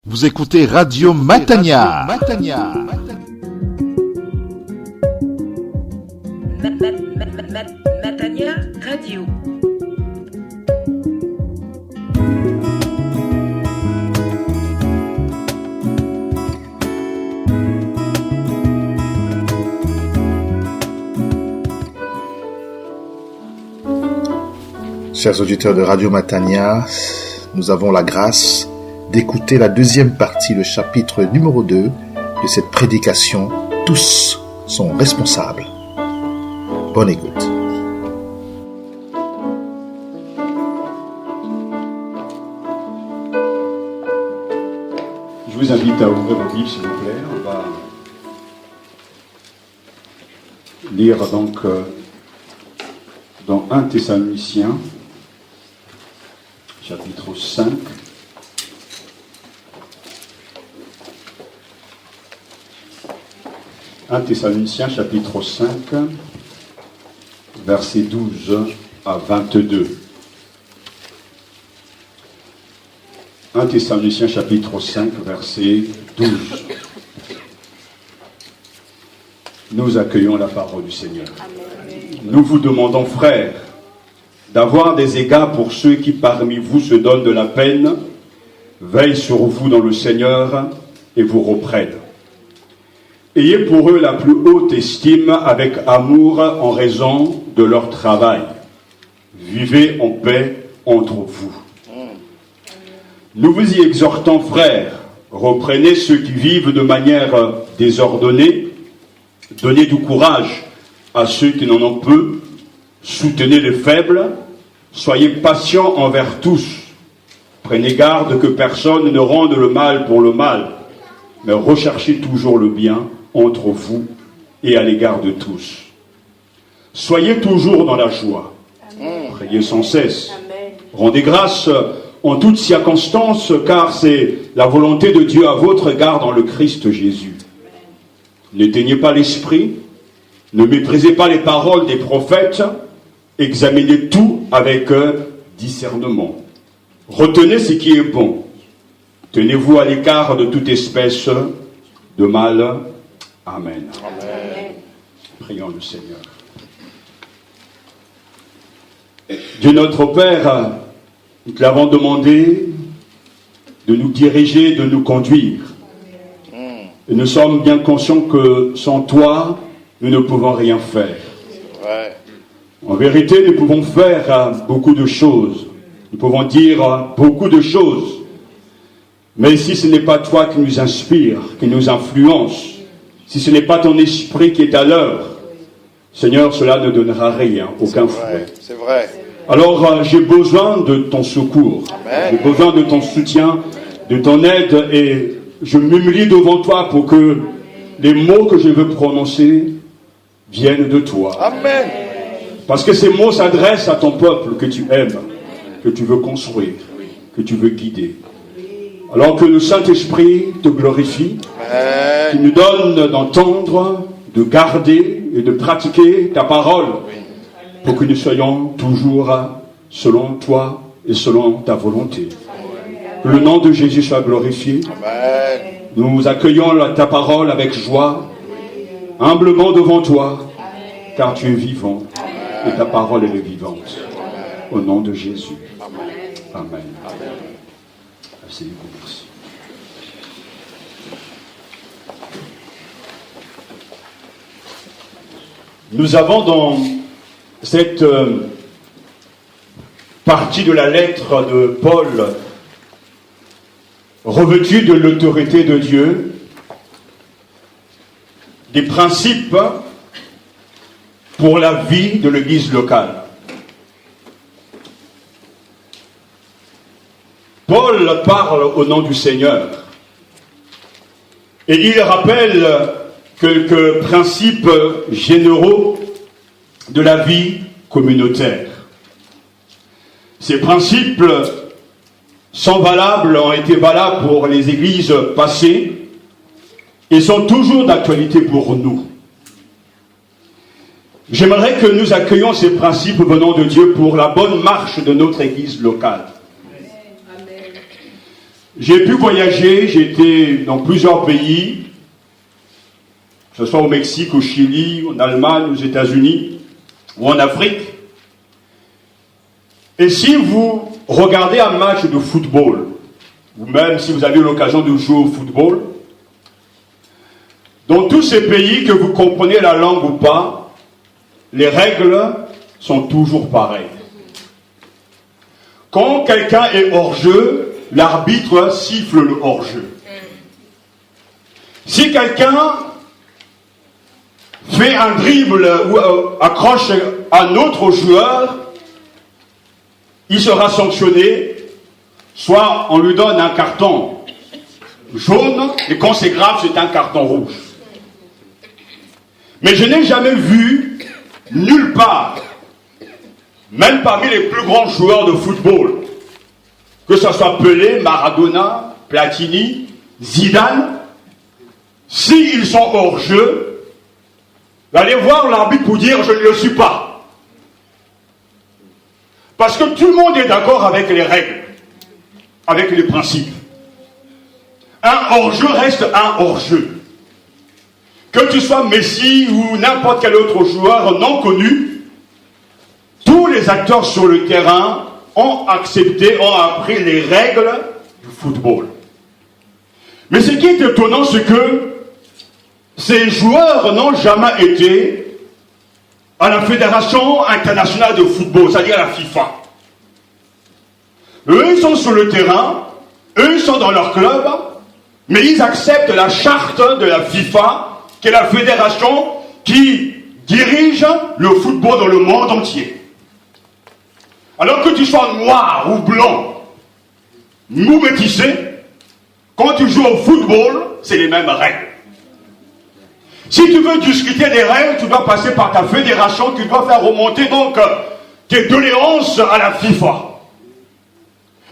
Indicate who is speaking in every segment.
Speaker 1: Vous écoutez Radio Matania.
Speaker 2: Matania Radio.
Speaker 1: Chers auditeurs de Radio Matania, nous avons la grâce d'écouter la deuxième partie, le chapitre numéro 2 de cette prédication « Tous sont responsables ». Bonne écoute.
Speaker 3: Je vous invite à ouvrir vos Bibles, s'il vous plaît. On va lire donc dans 1 Thessaloniciens, chapitre 5. « 1 Thessaloniciens, chapitre 5, versets 12 à 22. 1 Thessaloniciens, chapitre 5, verset 12. Nous accueillons la parole du Seigneur. Nous vous demandons, frères, d'avoir des égards pour ceux qui parmi vous se donnent de la peine, veillent sur vous dans le Seigneur et vous reprennent. Ayez pour eux la plus haute estime avec amour en raison de leur travail. Vivez en paix entre vous. Nous vous y exhortons, frères, reprenez ceux qui vivent de manière désordonnée, donnez du courage à ceux qui n'en ont peu, soutenez les faibles, soyez patients envers tous. Prenez garde que personne ne rende le mal pour le mal, mais recherchez toujours le bien entre vous et à l'égard de tous. Soyez toujours dans la joie. Priez sans cesse. Rendez grâce en toutes circonstances, car c'est la volonté de Dieu à votre égard dans le Christ Jésus. N'éteignez pas l'esprit, ne méprisez pas les paroles des prophètes, examinez tout avec discernement. Retenez ce qui est bon. Tenez-vous à l'écart de toute espèce de mal. Amen. Amen. Prions le Seigneur. Dieu notre Père, nous te l'avons demandé de nous diriger, de nous conduire. Et nous sommes bien conscients que sans toi, nous ne pouvons rien faire. En vérité, nous pouvons faire beaucoup de choses. Nous pouvons dire beaucoup de choses. Mais si ce n'est pas toi qui nous inspire, qui nous influence, si ce n'est pas ton esprit qui est à l'œuvre, Seigneur, cela ne donnera rien, aucun fruit.
Speaker 4: C'est vrai.
Speaker 3: Alors, j'ai besoin de ton secours. Amen. J'ai besoin de ton soutien, de ton aide, et je m'humilie devant toi pour que les mots que je veux prononcer viennent de toi.
Speaker 4: Amen.
Speaker 3: Parce que ces mots s'adressent à ton peuple que tu aimes, que tu veux construire, que tu veux guider. Alors que le Saint-Esprit te glorifie, qui nous donne d'entendre, de garder et de pratiquer ta parole, pour que nous soyons toujours selon toi et selon ta volonté. Que le nom de Jésus soit glorifié.
Speaker 4: Amen.
Speaker 3: Nous accueillons ta parole avec joie, humblement devant toi, car tu es vivant et ta parole elle est vivante. Au nom de Jésus. Amen. Seigneur, merci. Nous avons dans cette partie de la lettre de Paul, revêtue de l'autorité de Dieu, des principes pour la vie de l'Église locale. Paul parle au nom du Seigneur et il rappelle quelques principes généraux de la vie communautaire. Ces principes ont été valables pour les églises passées et sont toujours d'actualité pour nous. J'aimerais que nous accueillions ces principes venant de Dieu pour la bonne marche de notre église locale. J'ai pu voyager, j'ai été dans plusieurs pays, que ce soit au Mexique, au Chili, en Allemagne, aux États-Unis ou en Afrique. Et si vous regardez un match de football, ou même si vous avez eu l'occasion de jouer au football, dans tous ces pays, que vous comprenez la langue ou pas, les règles sont toujours pareilles. Quand quelqu'un est hors-jeu, l'arbitre siffle le hors-jeu. Si quelqu'un fait un dribble ou accroche un autre joueur, il sera sanctionné, soit on lui donne un carton jaune, et quand c'est grave, c'est un carton rouge. Mais je n'ai jamais vu, nulle part, même parmi les plus grands joueurs de football, que ce soit Pelé, Maradona, Platini, Zidane, s'ils sont hors jeu, allez voir l'arbitre pour dire je ne le suis pas. Parce que tout le monde est d'accord avec les règles, avec les principes. Un hors-jeu reste un hors-jeu. Que tu sois Messi ou n'importe quel autre joueur non connu, tous les acteurs sur le terrain ont accepté, ont appris les règles du football. Mais ce qui est étonnant, c'est que ces joueurs n'ont jamais été à la Fédération internationale de football, c'est-à-dire la FIFA. Eux, ils sont sur le terrain, eux, ils sont dans leur club, mais ils acceptent la charte de la FIFA, qui est la fédération qui dirige le football dans le monde entier. Alors que tu sois noir ou blanc, ou métissé, quand tu joues au football, c'est les mêmes règles. Si tu veux discuter des règles, tu dois passer par ta fédération, tu dois faire remonter donc tes doléances à la FIFA.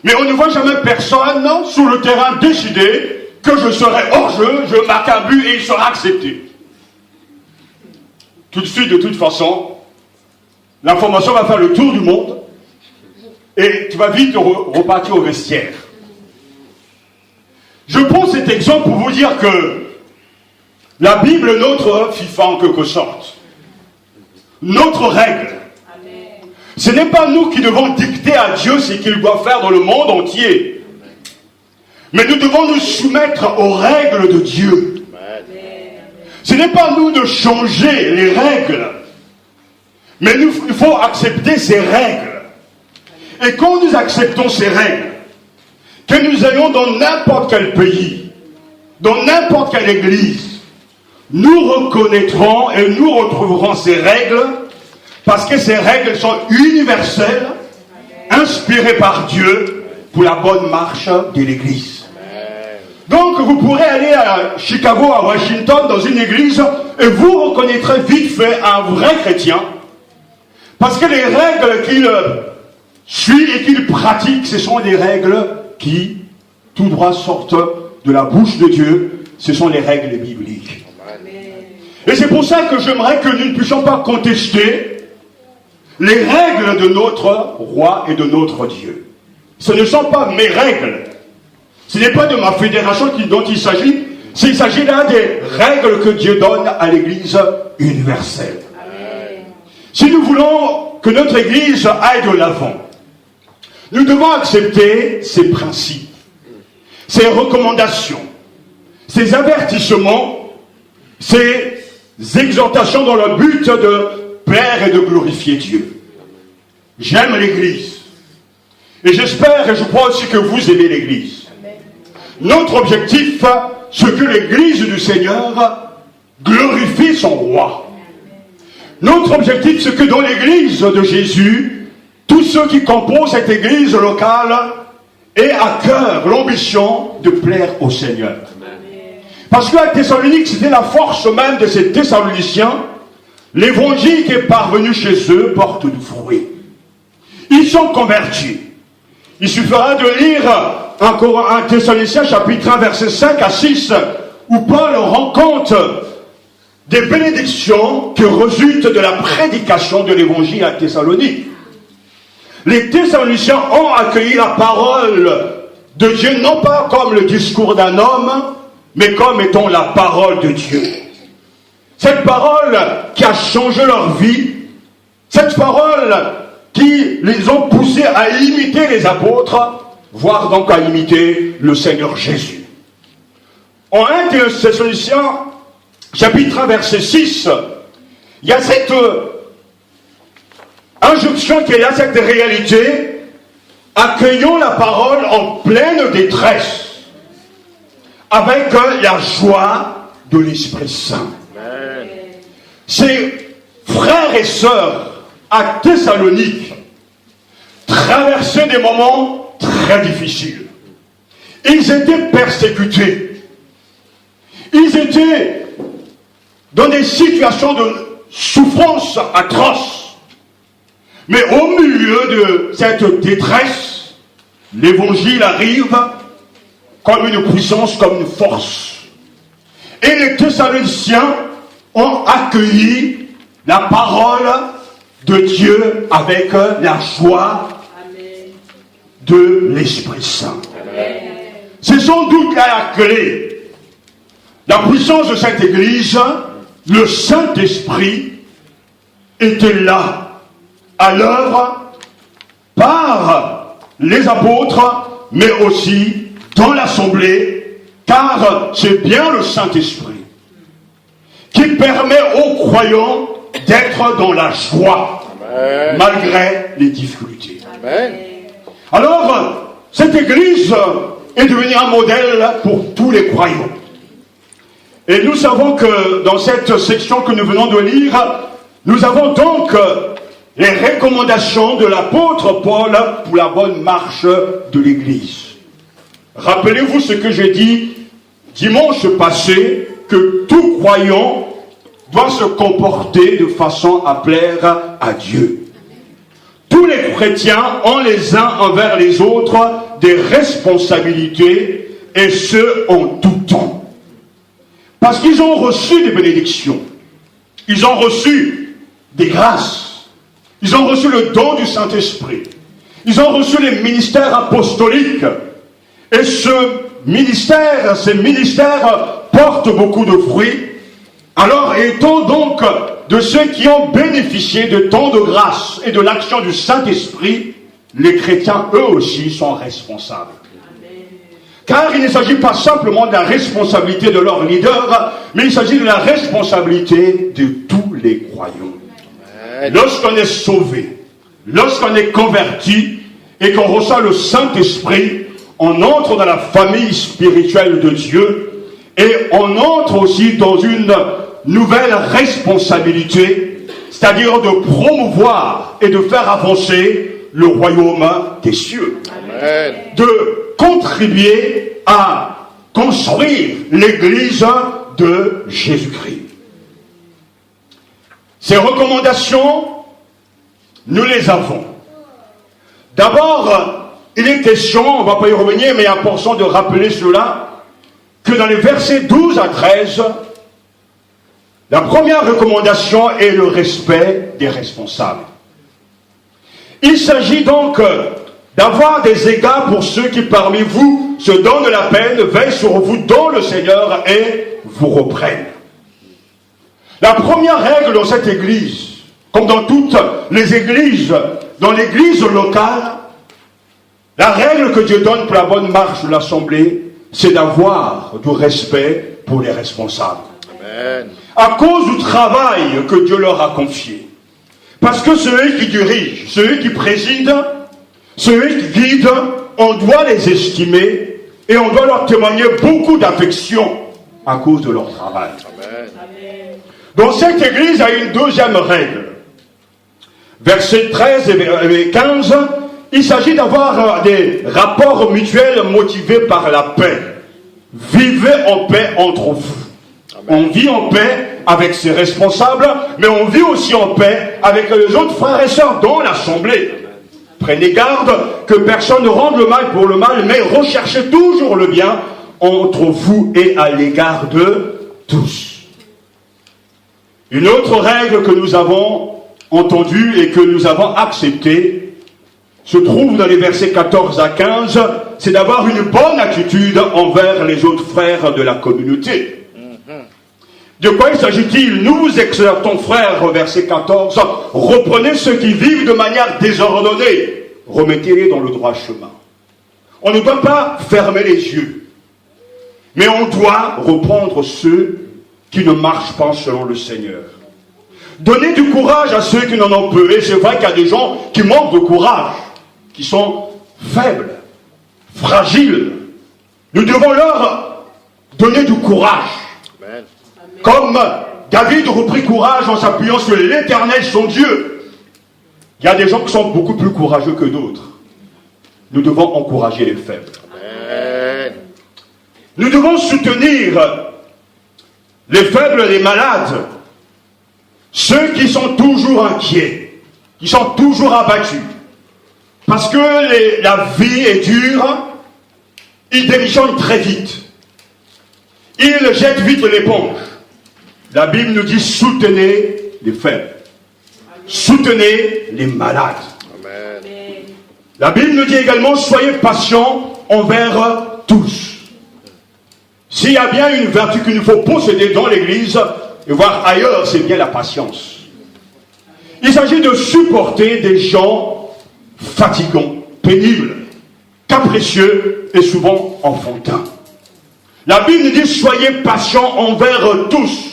Speaker 3: Mais on ne voit jamais personne sur le terrain décider que je serai hors jeu, je marque un but et il sera accepté. Tout de suite, de toute façon, l'information va faire le tour du monde et tu vas vite repartir au vestiaire. Je prends cet exemple pour vous dire que la Bible est notre FIFA en quelque sorte. Notre règle. Ce n'est pas nous qui devons dicter à Dieu ce qu'il doit faire dans le monde entier. Mais nous devons nous soumettre aux règles de Dieu. Ce n'est pas nous de changer les règles. Mais il faut accepter ces règles. Et quand nous acceptons ces règles, que nous ayons dans n'importe quel pays, dans n'importe quelle église, nous reconnaîtrons et nous retrouverons ces règles parce que ces règles sont universelles, inspirées par Dieu pour la bonne marche de l'église. Donc vous pourrez aller à Chicago, à Washington, dans une église et vous reconnaîtrez vite fait un vrai chrétien parce que les règles qu'il suit et qu'il pratique, ce sont des règles qui, tout droit, sortent de la bouche de Dieu. Ce sont les règles bibliques. Et c'est pour ça que j'aimerais que nous ne puissions pas contester les règles de notre roi et de notre Dieu. Ce ne sont pas mes règles. Ce n'est pas de ma fédération dont il s'agit. Il s'agit là des règles que Dieu donne à l'Église universelle. Amen. Si nous voulons que notre Église aille de l'avant, nous devons accepter ces principes, ces recommandations, ces avertissements, ces exhortations dans le but de plaire et de glorifier Dieu. J'aime l'Église. Et j'espère et je crois aussi que vous aimez l'Église. Notre objectif, c'est que l'Église du Seigneur glorifie son roi. Notre objectif, c'est que dans l'Église de Jésus, tous ceux qui composent cette Église locale aient à cœur l'ambition de plaire au Seigneur. Parce que la Thessalonique, c'était la force même de ces Thessaloniciens. L'évangile qui est parvenu chez eux porte du fruit. Ils sont convertis. Il suffira de lire encore un Thessaloniciens chapitre 1 versets 5 à 6 où Paul rend compte des bénédictions qui résultent de la prédication de l'évangile à Thessalonique. Les Thessaloniciens ont accueilli la parole de Dieu, non pas comme le discours d'un homme, mais comme étant la parole de Dieu. Cette parole qui a changé leur vie, cette parole qui les ont poussés à imiter les apôtres, voire donc à imiter le Seigneur Jésus. En 1 Thessaloniciens, chapitre 1, verset 6, il y a cette injonction qui est là, cette réalité. Accueillons la parole en pleine détresse, avec la joie de l'Esprit Saint. Amen. Ces frères et sœurs à Thessalonique traversaient des moments très difficiles. Ils étaient persécutés. Ils étaient dans des situations de souffrance atroce. Mais au milieu de cette détresse, l'évangile arrive comme une puissance, comme une force. Et les Thessaloniciens ont accueilli la parole de Dieu avec la joie de l'Esprit Saint. C'est sans doute la clé. La puissance de cette Église, le Saint-Esprit était là, à l'œuvre, par les apôtres, mais aussi dans l'assemblée, car c'est bien le Saint-Esprit qui permet aux croyants d'être dans la joie, Amen, malgré les difficultés. Amen. Alors, cette Église est devenue un modèle pour tous les croyants. Et nous savons que dans cette section que nous venons de lire, nous avons donc les recommandations de l'apôtre Paul pour la bonne marche de l'Église. Rappelez-vous ce que j'ai dit dimanche passé, que tout croyant doit se comporter de façon à plaire à Dieu. Tous les chrétiens ont les uns envers les autres des responsabilités, et ce en tout temps. Parce qu'ils ont reçu des bénédictions, ils ont reçu des grâces, ils ont reçu le don du Saint-Esprit, ils ont reçu les ministères apostoliques, et ces ministères portent beaucoup de fruits. Alors, étant donc de ceux qui ont bénéficié de tant de grâce et de l'action du Saint-Esprit, les chrétiens, eux aussi, sont responsables. Car il ne s'agit pas simplement de la responsabilité de leur leader, mais il s'agit de la responsabilité de tous les croyants. Lorsqu'on est sauvé, lorsqu'on est converti et qu'on reçoit le Saint-Esprit, on entre dans la famille spirituelle de Dieu et on entre aussi dans une nouvelle responsabilité, c'est-à-dire de promouvoir et de faire avancer le royaume des cieux. Amen. De contribuer à construire l'Église de Jésus-Christ. Ces recommandations, nous les avons. D'abord, il est question, on ne va pas y revenir, mais il est important de rappeler cela, que dans les versets 12 à 13, la première recommandation est le respect des responsables. Il s'agit donc d'avoir des égards pour ceux qui parmi vous se donnent la peine, veillent sur vous dans le Seigneur et vous reprennent. La première règle dans cette église, comme dans toutes les églises, dans l'église locale, la règle que Dieu donne pour la bonne marche de l'assemblée, c'est d'avoir du respect pour les responsables. Amen. À cause du travail que Dieu leur a confié. Parce que ceux qui dirigent, ceux qui président, ceux qui guident, on doit les estimer et on doit leur témoigner beaucoup d'affection à cause de leur travail. Amen. Dans cette église, il y a une deuxième règle. Versets 13 et 15, il s'agit d'avoir des rapports mutuels motivés par la paix. Vivez en paix entre vous. Amen. On vit en paix avec ses responsables, mais on vit aussi en paix avec les autres frères et sœurs dans l'assemblée. Prenez garde que personne ne rende le mal pour le mal, mais recherchez toujours le bien entre vous et à l'égard de tous. Une autre règle que nous avons entendue et que nous avons acceptée se trouve dans les versets 14 à 15, c'est d'avoir une bonne attitude envers les autres frères de la communauté. De quoi il s'agit-il? Nous vous exhortons, frères, verset 14, reprenez ceux qui vivent de manière désordonnée, remettez-les dans le droit chemin. On ne doit pas fermer les yeux, mais on doit reprendre ceux qui ne marchent pas selon le Seigneur. Donnez du courage à ceux qui n'en ont peu. Et c'est vrai qu'il y a des gens qui manquent de courage, qui sont faibles, fragiles. Nous devons leur donner du courage. Amen. Comme David reprit courage en s'appuyant sur l'Éternel, son Dieu. Il y a des gens qui sont beaucoup plus courageux que d'autres. Nous devons encourager les faibles. Amen. Nous devons soutenir les faibles, les malades, ceux qui sont toujours inquiets, qui sont toujours abattus. Parce que la vie est dure, ils démissionnent très vite. Ils jettent vite l'éponge. La Bible nous dit soutenez les faibles. Soutenez les malades. Amen. La Bible nous dit également soyez patients envers tous. S'il y a bien une vertu qu'il nous faut posséder dans l'Église et voir ailleurs, c'est bien la patience. Il s'agit de supporter des gens fatigants, pénibles, capricieux et souvent enfantins. La Bible nous dit soyez patients envers tous.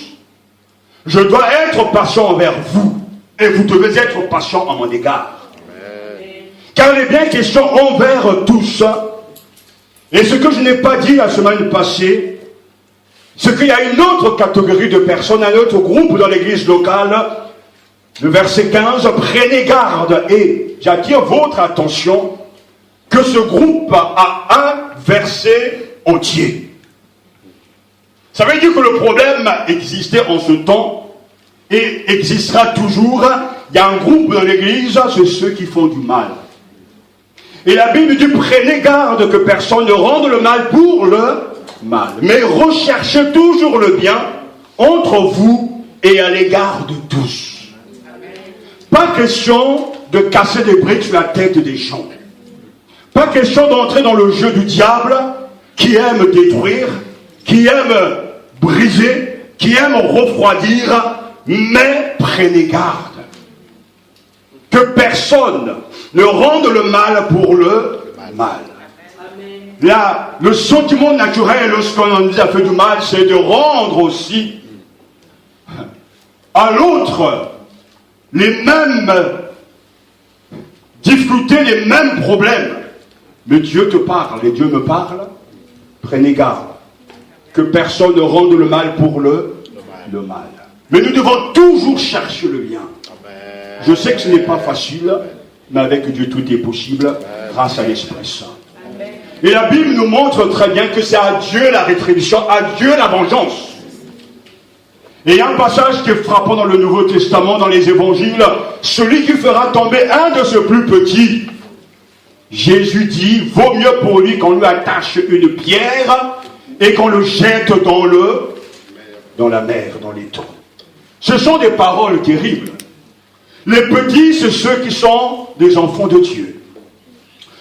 Speaker 3: Je dois être patient envers vous et vous devez être patient à mon égard. Amen. Car il est bien question envers tous. Et ce que je n'ai pas dit la semaine passée, c'est qu'il y a une autre catégorie de personnes, un autre groupe dans l'église locale. Le verset 15, prenez garde et j'attire votre attention que ce groupe a un verset entier. Ça veut dire que le problème existait en ce temps et existera toujours. Il y a un groupe dans l'église, c'est ceux qui font du mal. Et la Bible dit, prenez garde que personne ne rende le mal pour le mal. Mais recherchez toujours le bien entre vous et à l'égard de tous. Pas question de casser des briques sur la tête des gens. Pas question d'entrer dans le jeu du diable qui aime détruire, qui aime briser, qui aime refroidir, mais prenez garde que personne ne rende le mal pour le mal. Là, le sentiment naturel lorsqu'on nous a fait du mal, c'est de rendre aussi à l'autre les mêmes difficultés, les mêmes problèmes. Mais Dieu te parle et Dieu me parle. Prenez garde que personne ne rende le mal pour le mal. Mais nous devons toujours chercher le bien. Je sais que ce n'est pas facile, mais avec Dieu tout est possible grâce à l'Esprit Saint. Et la Bible nous montre très bien que c'est à Dieu la rétribution, à Dieu la vengeance. Et il y a un passage qui est frappant dans le Nouveau Testament, dans les évangiles. Celui qui fera tomber un de ses plus petits, Jésus dit, vaut mieux pour lui qu'on lui attache une pierre et qu'on le jette dans la mer, dans l'étang. Ce sont des paroles terribles. Les petits, c'est ceux qui sont des enfants de Dieu.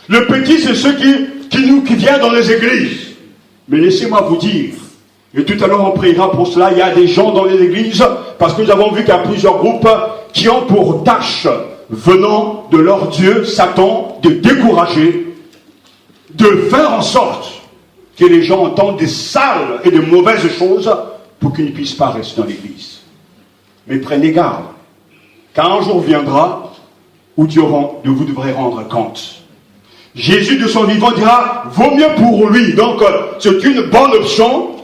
Speaker 3: Le petit, c'est ceux qui viennent dans les églises. Mais laissez-moi vous dire, et tout à l'heure on priera pour cela, il y a des gens dans les églises, parce que nous avons vu qu'il y a plusieurs groupes qui ont pour tâche, venant de leur Dieu, Satan, de décourager, de faire en sorte que les gens entendent des sales et de mauvaises choses pour qu'ils ne puissent pas rester dans l'église. Mais prenez garde, car un jour viendra où vous devrez rendre compte. Jésus de son vivant dira, vaut mieux pour lui. Donc c'est une bonne option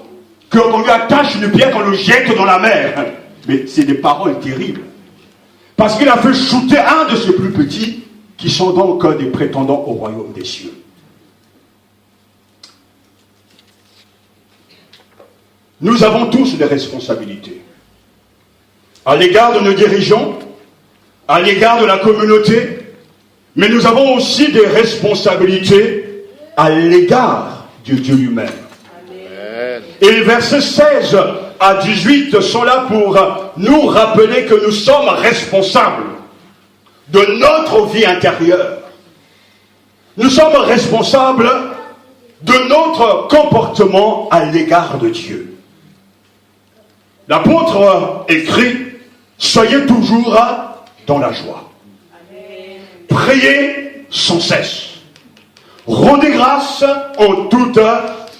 Speaker 3: qu'on lui attache une pierre, qu'on le jette dans la mer. Mais c'est des paroles terribles. Parce qu'il a fait shooter un de ses plus petits, qui sont donc des prétendants au royaume des cieux. Nous avons tous des responsabilités. À l'égard de nos dirigeants, à l'égard de la communauté, mais nous avons aussi des responsabilités à l'égard de Dieu lui-même. Amen. Et les versets 16 à 18 sont là pour nous rappeler que nous sommes responsables de notre vie intérieure. Nous sommes responsables de notre comportement à l'égard de Dieu. L'apôtre écrit, soyez toujours dans la joie. Priez sans cesse. Rendez grâce en toutes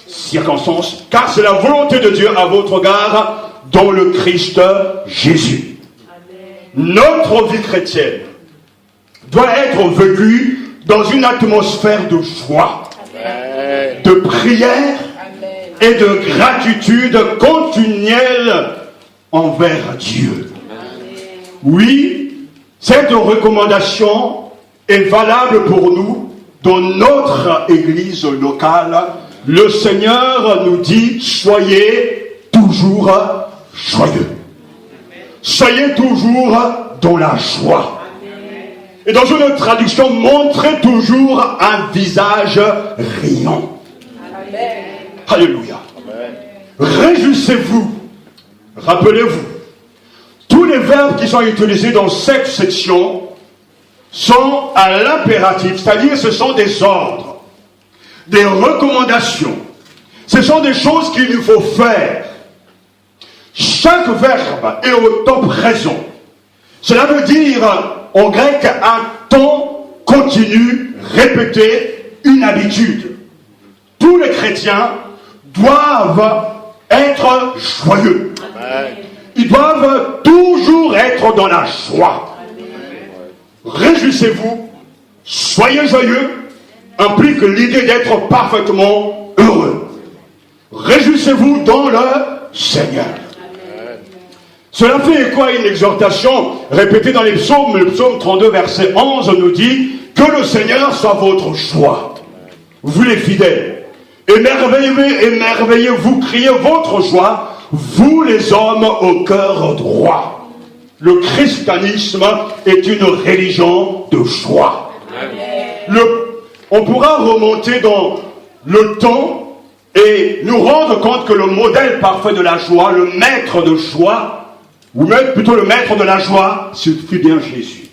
Speaker 3: circonstances, car c'est la volonté de Dieu à votre égard dans le Christ Jésus. Notre vie chrétienne doit être vécue dans une atmosphère de joie, de prière et de gratitude continuelle envers Dieu. Oui, cette recommandation est valable pour nous dans notre église locale. Le Seigneur nous dit, soyez toujours joyeux. Soyez toujours dans la joie. Et dans une autre traduction, montrez toujours un visage riant. Amen. Alléluia. Réjouissez-vous. Rappelez-vous, tous les verbes qui sont utilisés dans cette section sont à l'impératif, c'est-à-dire ce sont des ordres, des recommandations. Ce sont des choses qu'il nous faut faire. Chaque verbe est au temps présent. Cela veut dire en grec un temps continu, répété, une habitude. Tous les chrétiens doivent être joyeux. Ils doivent toujours être dans la joie. Réjouissez-vous, soyez joyeux, implique l'idée d'être parfaitement heureux. Réjouissez-vous dans le Seigneur. Cela fait écho à une exhortation répétée dans les psaumes. Le psaume 32, verset 11 nous dit que le Seigneur soit votre joie. Vous les fidèles, émerveillez-vous, criez votre joie, vous les hommes au cœur droit. Le christianisme est une religion de joie. On pourra remonter dans le temps et nous rendre compte que le modèle parfait de la joie, le maître de joie, ou même plutôt le maître de la joie, ce fut bien Jésus.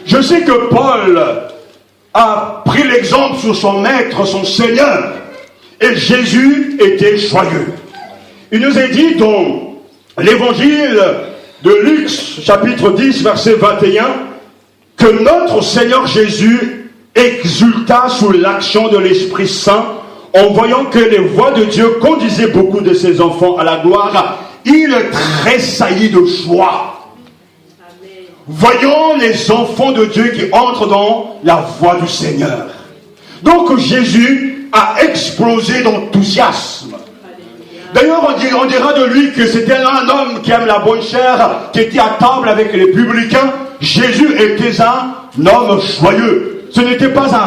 Speaker 3: Je sais que Paul a pris l'exemple sur son maître, son Seigneur, et Jésus était joyeux. Il nous est dit dans l'évangile de Luc, chapitre 10, verset 21, que notre Seigneur Jésus exulta sous l'action de l'Esprit Saint en voyant que les voix de Dieu conduisaient beaucoup de ses enfants à la gloire. Il tressaillit de joie. Voyons les enfants de Dieu qui entrent dans la voie du Seigneur. Donc Jésus a explosé d'enthousiasme. D'ailleurs, on dira de lui que c'était un homme qui aime la bonne chair, qui était à table avec les publicains. Jésus était un homme joyeux. Ce n'était pas un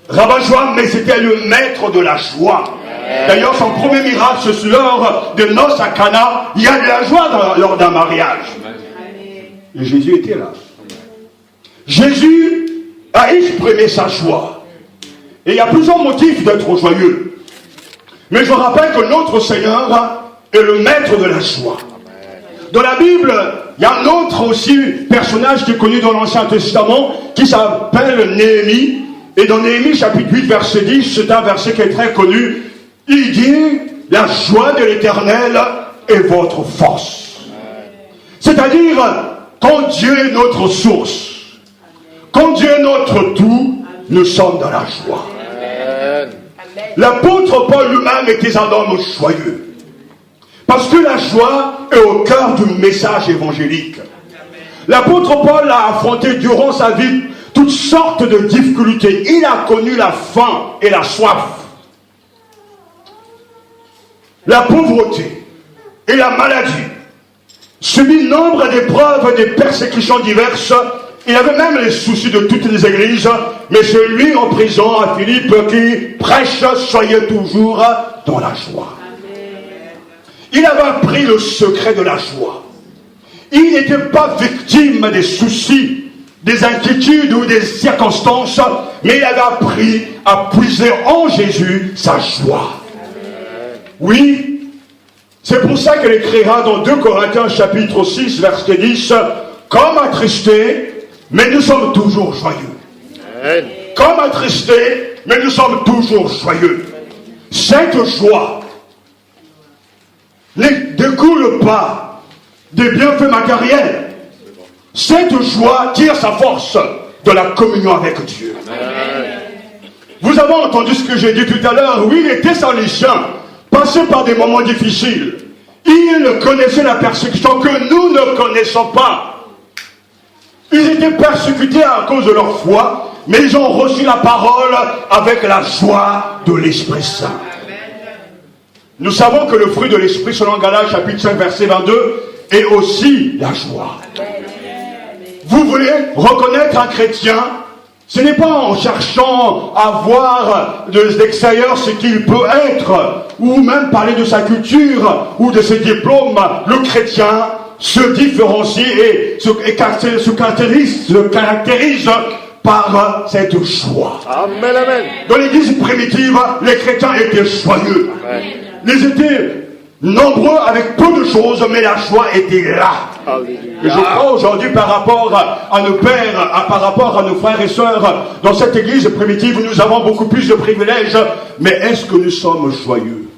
Speaker 3: rabat-joie, mais c'était le maître de la joie. D'ailleurs, son premier miracle, c'est lors de noces à Cana. Il y a de la joie lors d'un mariage. Et Jésus était là. Jésus a exprimé sa joie. Et il y a plusieurs motifs d'être joyeux. Mais je rappelle que notre Seigneur est le maître de la joie. Dans la Bible, il y a un autre aussi personnage qui est connu dans l'Ancien Testament qui s'appelle Néhémie. Et dans Néhémie chapitre 8 verset 10, c'est un verset qui est très connu. Il dit, la joie de l'Éternel est votre force. C'est-à-dire, quand Dieu est notre source, quand Dieu est notre tout, nous sommes dans la joie. L'apôtre Paul lui-même était un homme joyeux. Parce que la joie est au cœur du message évangélique. L'apôtre Paul a affronté durant sa vie toutes sortes de difficultés. Il a connu la faim et la soif, la pauvreté et la maladie, subi nombre d'épreuves et de persécutions diverses. Il avait même les soucis de toutes les églises, mais c'est lui en prison à Philippe qui prêche, soyez toujours dans la joie. Il avait appris le secret de la joie. Il n'était pas victime des soucis, des inquiétudes ou des circonstances, mais il avait appris à puiser en Jésus sa joie. Oui, c'est pour ça qu'elle écrira dans 2 Corinthiens chapitre 6 verset 10, comme attristés, mais nous sommes toujours joyeux. Comme attristés, mais nous sommes toujours joyeux. Cette joie ne découle pas des bienfaits matériels. Cette joie tire sa force de la communion avec Dieu. Vous avez entendu ce que j'ai dit tout à l'heure. Oui, les Thessaloniciens passaient par des moments difficiles. Ils connaissaient la persécution que nous ne connaissons pas. Ils étaient persécutés à cause de leur foi, mais ils ont reçu la parole avec la joie de l'Esprit Saint. Nous savons que le fruit de l'Esprit, selon Galates chapitre 5, verset 22, est aussi la joie. Vous voulez reconnaître un chrétien? Ce n'est pas en cherchant à voir de l'extérieur ce qu'il peut être, ou même parler de sa culture, ou de ses diplômes. Le chrétien se différencie et se caractérise par cette joie.
Speaker 2: Amen, amen.
Speaker 3: Dans l'église primitive, les chrétiens étaient joyeux.
Speaker 2: Amen.
Speaker 3: Ils étaient nombreux avec peu de choses, mais la joie était là.
Speaker 2: Alléluia.
Speaker 3: Et je crois aujourd'hui par rapport à nos pères, par rapport à nos frères et sœurs, dans cette église primitive, nous avons beaucoup plus de privilèges, mais est-ce que nous sommes joyeux?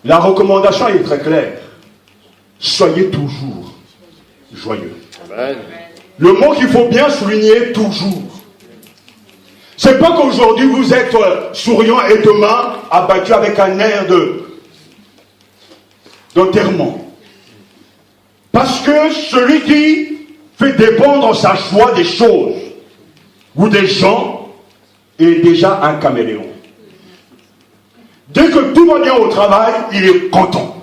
Speaker 3: La recommandation est très claire. Soyez toujours joyeux.
Speaker 2: Amen.
Speaker 3: Le mot qu'il faut bien souligner, toujours. C'est pas qu'aujourd'hui vous êtes souriant et demain abattu avec un air d'enterrement. Parce que celui qui fait dépendre sa joie des choses ou des gens est déjà un caméléon. Dès que tout va bien au travail, il est content.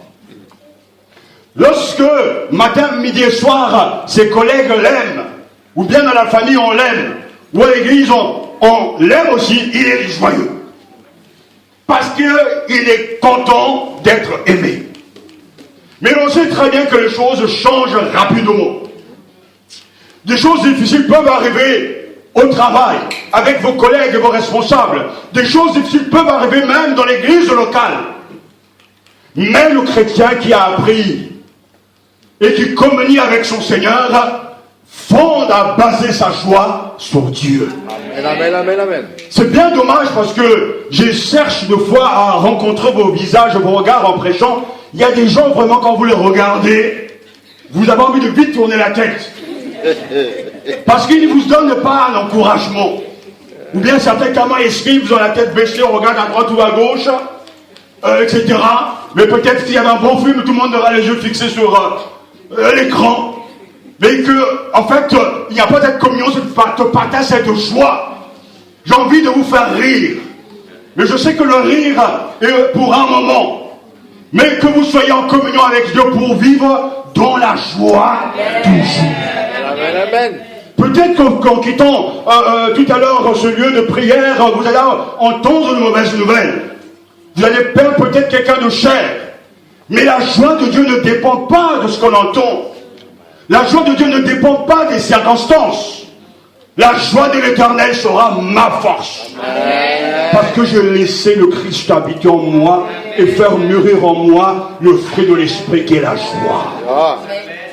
Speaker 3: Lorsque matin, midi et soir, ses collègues l'aiment, ou bien dans la famille on l'aime, ou à l'église on l'aime aussi, il est joyeux. Parce qu'il est content d'être aimé. Mais on sait très bien que les choses changent rapidement. Des choses difficiles peuvent arriver au travail, avec vos collègues et vos responsables. Des choses difficiles peuvent arriver même dans l'église locale. Mais le chrétien qui a appris et qui communie avec son Seigneur fonde à baser sa joie sur Dieu.
Speaker 2: Amen, amen, amen, amen.
Speaker 3: C'est bien dommage parce que je cherche de fois à rencontrer vos visages, vos regards en prêchant. Il y a des gens vraiment quand vous les regardez, vous avez envie de vite tourner la tête. Parce qu'ils ne vous donnent pas un encouragement. Ou bien certains camins esquivent, ils ont la tête baissée, on regarde à droite ou à gauche, etc. Mais peut-être qu'il y avait un bon film, tout le monde aura les yeux fixés sur l'écran. Mais que, en fait, il n'y a pas cette communion, te partage cette joie. J'ai envie de vous faire rire. Mais je sais que le rire est pour un moment. Mais que vous soyez en communion avec Dieu pour vivre dans la joie toujours.
Speaker 2: Amen, amen.
Speaker 3: Peut-être qu'en quittant tout à l'heure ce lieu de prière, vous allez entendre de mauvaises nouvelles. Vous allez perdre peut-être quelqu'un de cher. Mais la joie de Dieu ne dépend pas de ce qu'on entend. La joie de Dieu ne dépend pas des circonstances. La joie de l'Éternel sera ma force. Parce que j'ai laissé le Christ habiter en moi et faire mûrir en moi le fruit de l'Esprit qui est la joie.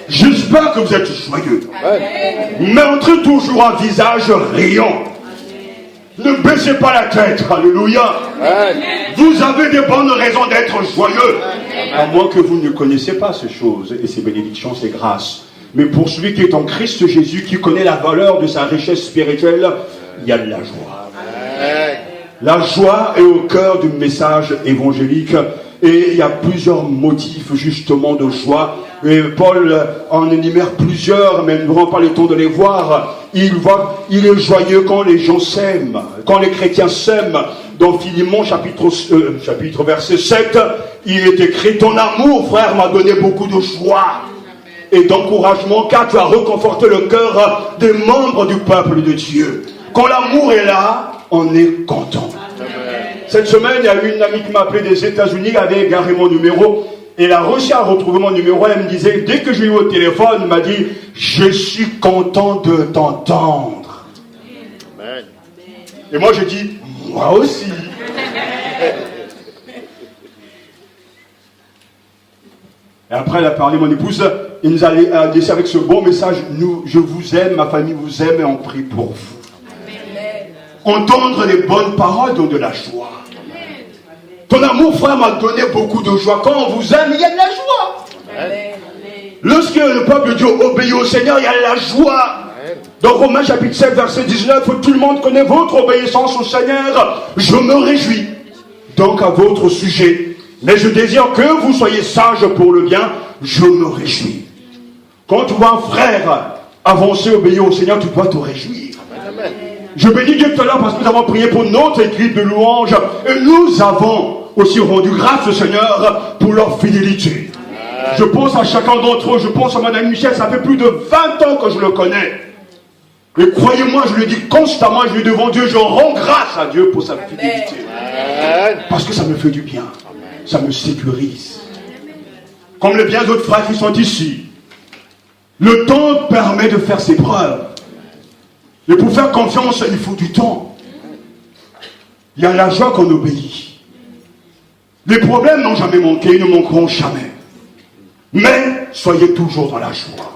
Speaker 3: J'espère que vous êtes joyeux. Mais entrez toujours un visage riant. Ne baissez pas la tête. Alléluia. Vous avez des bonnes raisons d'être joyeux. À moins que vous ne connaissiez pas ces choses et ces bénédictions, ces grâces. Mais pour celui qui est en Christ Jésus, qui connaît la valeur de sa richesse spirituelle, il y a de la joie. La joie est au cœur du message évangélique. Et il y a plusieurs motifs justement de joie. Et Paul en énumère plusieurs, mais nous n'aurons pas le temps de les voir. Il est joyeux quand les gens s'aiment, quand les chrétiens s'aiment. Dans Philémon chapitre verset 7, il est écrit: ton amour, frère, m'a donné beaucoup de joie et d'encouragement, car tu as reconforté le cœur des membres du peuple de Dieu. Quand l'amour est là, on est content. Cette semaine, il y a eu une amie qui m'a appelé des États-Unis, elle avait égaré mon numéro. Et elle a réussi à retrouver mon numéro. Elle me disait, dès que j'ai eu au téléphone, elle m'a dit, je suis content de t'entendre.
Speaker 2: Amen.
Speaker 3: Et moi, j'ai dit, moi aussi. Et après, elle a parlé, mon épouse, il nous a laissé avec ce bon message. Je vous aime, ma famille vous aime et on prie pour vous. Amen. Entendre les bonnes paroles donne de la joie. Ton amour, frère, m'a donné beaucoup de joie. Quand on vous aime, il y a de la joie. Amen. Lorsque le peuple de Dieu obéit au Seigneur, il y a de la joie. Dans Romains chapitre 7, verset 19, tout le monde connaît votre obéissance au Seigneur. Je me réjouis donc à votre sujet. Mais je désire que vous soyez sages pour le bien. Je me réjouis. Quand tu vois un frère avancer, obéir au Seigneur, tu dois te réjouir. Amen. Je bénis Dieu tout à l'heure parce que nous avons prié pour notre équipe de louanges. Et nous avons aussi rendu grâce au Seigneur pour leur fidélité. Amen. Je pense à chacun d'entre eux. Je pense à Madame Michel. Ça fait plus de 20 ans que je le connais. Et croyez-moi, je le dis constamment, je lui dis devant Dieu, je rends grâce à Dieu pour sa fidélité. Amen. Parce que ça me fait du bien. Ça me sécurise. Comme les bien d'autres frères qui sont ici. Le temps permet de faire ses preuves. Et pour faire confiance, il faut du temps. Il y a la joie qu'on obéit. Les problèmes n'ont jamais manqué, ils ne manqueront jamais. Mais soyez toujours dans la joie.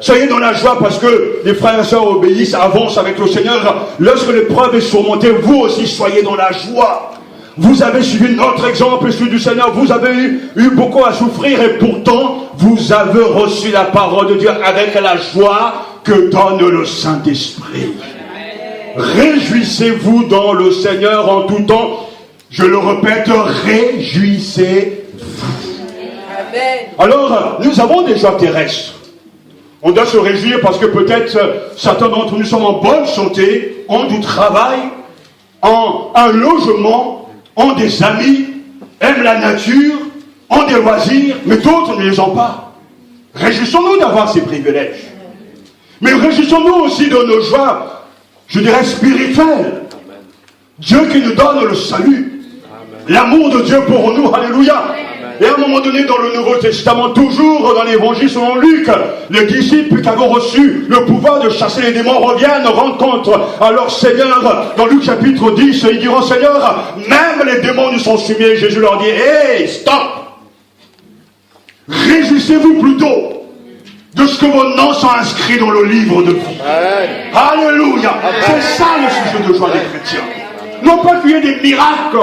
Speaker 3: Soyez dans la joie parce que les frères et sœurs obéissent, avancent avec le Seigneur. Lorsque l'épreuve est surmontée, vous aussi soyez dans la joie. Vous avez suivi notre exemple, celui du Seigneur. Vous avez eu beaucoup à souffrir et pourtant, vous avez reçu la parole de Dieu avec la joie que donne le Saint-Esprit. Réjouissez-vous dans le Seigneur en tout temps. Je le répète, réjouissez-vous. Alors, nous avons des joies terrestres. On doit se réjouir parce que peut-être certains d'entre nous sommes en bonne santé, ont du travail, ont un logement, ont des amis, aiment la nature, ont des loisirs, mais d'autres ne les ont pas. Réjouissons-nous d'avoir ces privilèges. Mais réjouissons-nous aussi de nos joies, je dirais spirituelles. Dieu qui nous donne le salut. L'amour de Dieu pour nous, alléluia. Et à un moment donné, dans le Nouveau Testament, toujours dans l'évangile selon Luc, les disciples qui avaient reçu le pouvoir de chasser les démons reviennent, rendent compte à leur Seigneur. Dans Luc chapitre 10, ils diront, Seigneur, même les démons nous sont soumis. Et Jésus leur dit, hey, stop! Réjouissez-vous plutôt de ce que vos noms sont inscrits dans le livre de vie. Alléluia! C'est ça le sujet de joie des chrétiens. Non pas qu'il y ait des miracles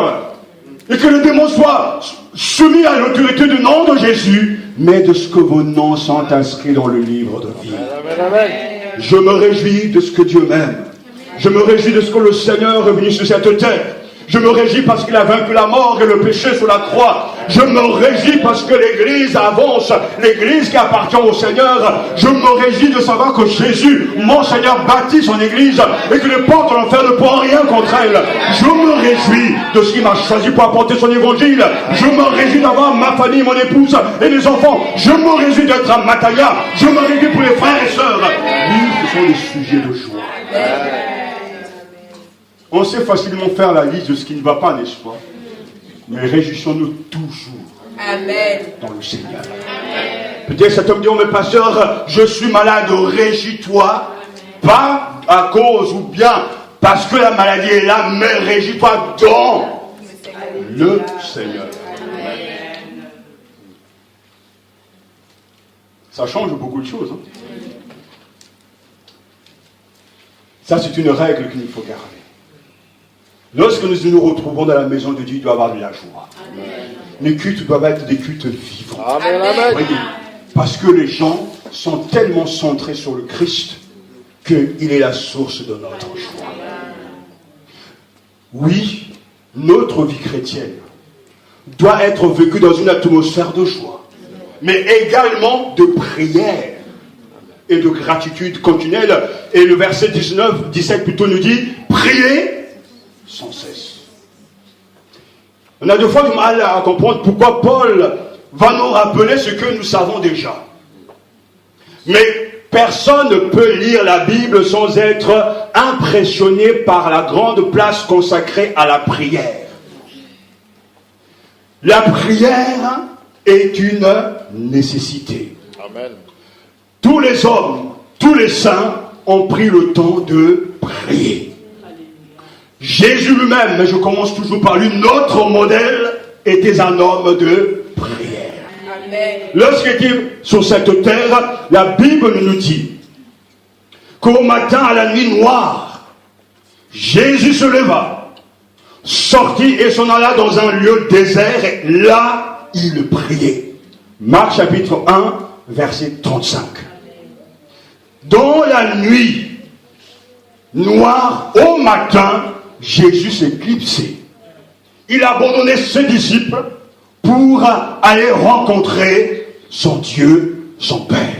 Speaker 3: et que les démons soient soumis à l'autorité du nom de Jésus, mais de ce que vos noms sont inscrits dans le livre de vie. Je me réjouis de ce que Dieu m'aime. Je me réjouis de ce que le Seigneur est venu sur cette terre. Je me réjouis parce qu'il a vaincu la mort et le péché sur la croix. Je me réjouis parce que l'Église avance, l'Église qui appartient au Seigneur. Je me réjouis de savoir que Jésus, mon Seigneur, bâtit son Église et que les portes de l'enfer ne pourront rien contre elle. Je me réjouis de ce qu'il m'a choisi pour apporter son évangile. Je me réjouis d'avoir ma famille, mon épouse et les enfants. Je me réjouis d'être à Mataya. Je me réjouis pour les frères et sœurs. Oui, ce sont des sujets de joie. On sait facilement faire la liste de ce qui ne va pas, n'est-ce pas? Mais réjouissons-nous toujours. Amen. Dans le Seigneur. Peut-être cet homme dit, mais pasteur, je suis malade, réjouis-toi. Pas à cause ou bien parce que la maladie est là, mais réjouis-toi dans le Seigneur. Ça change beaucoup de choses. Hein? Ça, c'est une règle qu'il faut garder. Lorsque nous nous retrouvons dans la maison de Dieu, il doit y avoir de la joie. Amen. Les cultes doivent être des cultes vivants. Amen, amen. Voyez, parce que les gens sont tellement centrés sur le Christ qu'il est la source de notre joie. Oui, notre vie chrétienne doit être vécue dans une atmosphère de joie, mais également de prière et de gratitude continuelle. Et le verset 17 plutôt nous dit, priez sans cesse. On a deux fois du mal à comprendre pourquoi Paul va nous rappeler ce que nous savons déjà. Mais personne ne peut lire la Bible sans être impressionné par la grande place consacrée à la prière. La prière est une nécessité. Amen. Tous les hommes, tous les saints ont pris le temps de prier. Jésus lui-même, mais je commence toujours par lui, notre modèle était un homme de prière. Lorsqu'il était sur cette terre, la Bible nous dit qu'au matin, à la nuit noire, Jésus se leva, sortit et s'en alla dans un lieu désert, et là, il priait. Marc chapitre 1, verset 35. Dans la nuit noire, au matin, Jésus s'éclipsait. Il a abandonné ses disciples pour aller rencontrer son Dieu, son Père.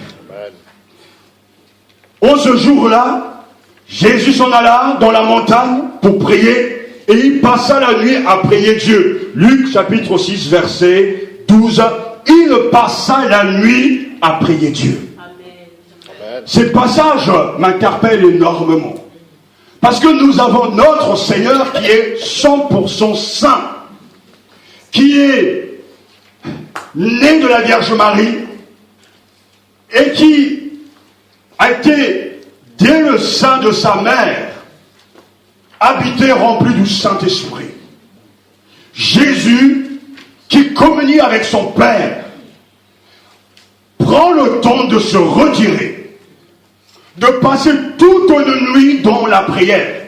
Speaker 3: En ce jour-là, Jésus s'en alla dans la montagne pour prier et il passa la nuit à prier Dieu. Luc chapitre 6 verset 12, il passa la nuit à prier Dieu. Amen. Ce passage m'interpelle énormément parce que nous avons notre Seigneur qui est 100% saint, qui est né de la Vierge Marie et qui a été, dès le sein de sa mère, habité, rempli du Saint-Esprit. Jésus, qui communie avec son Père, prend le temps de se retirer, de passer toute une nuit dans la prière.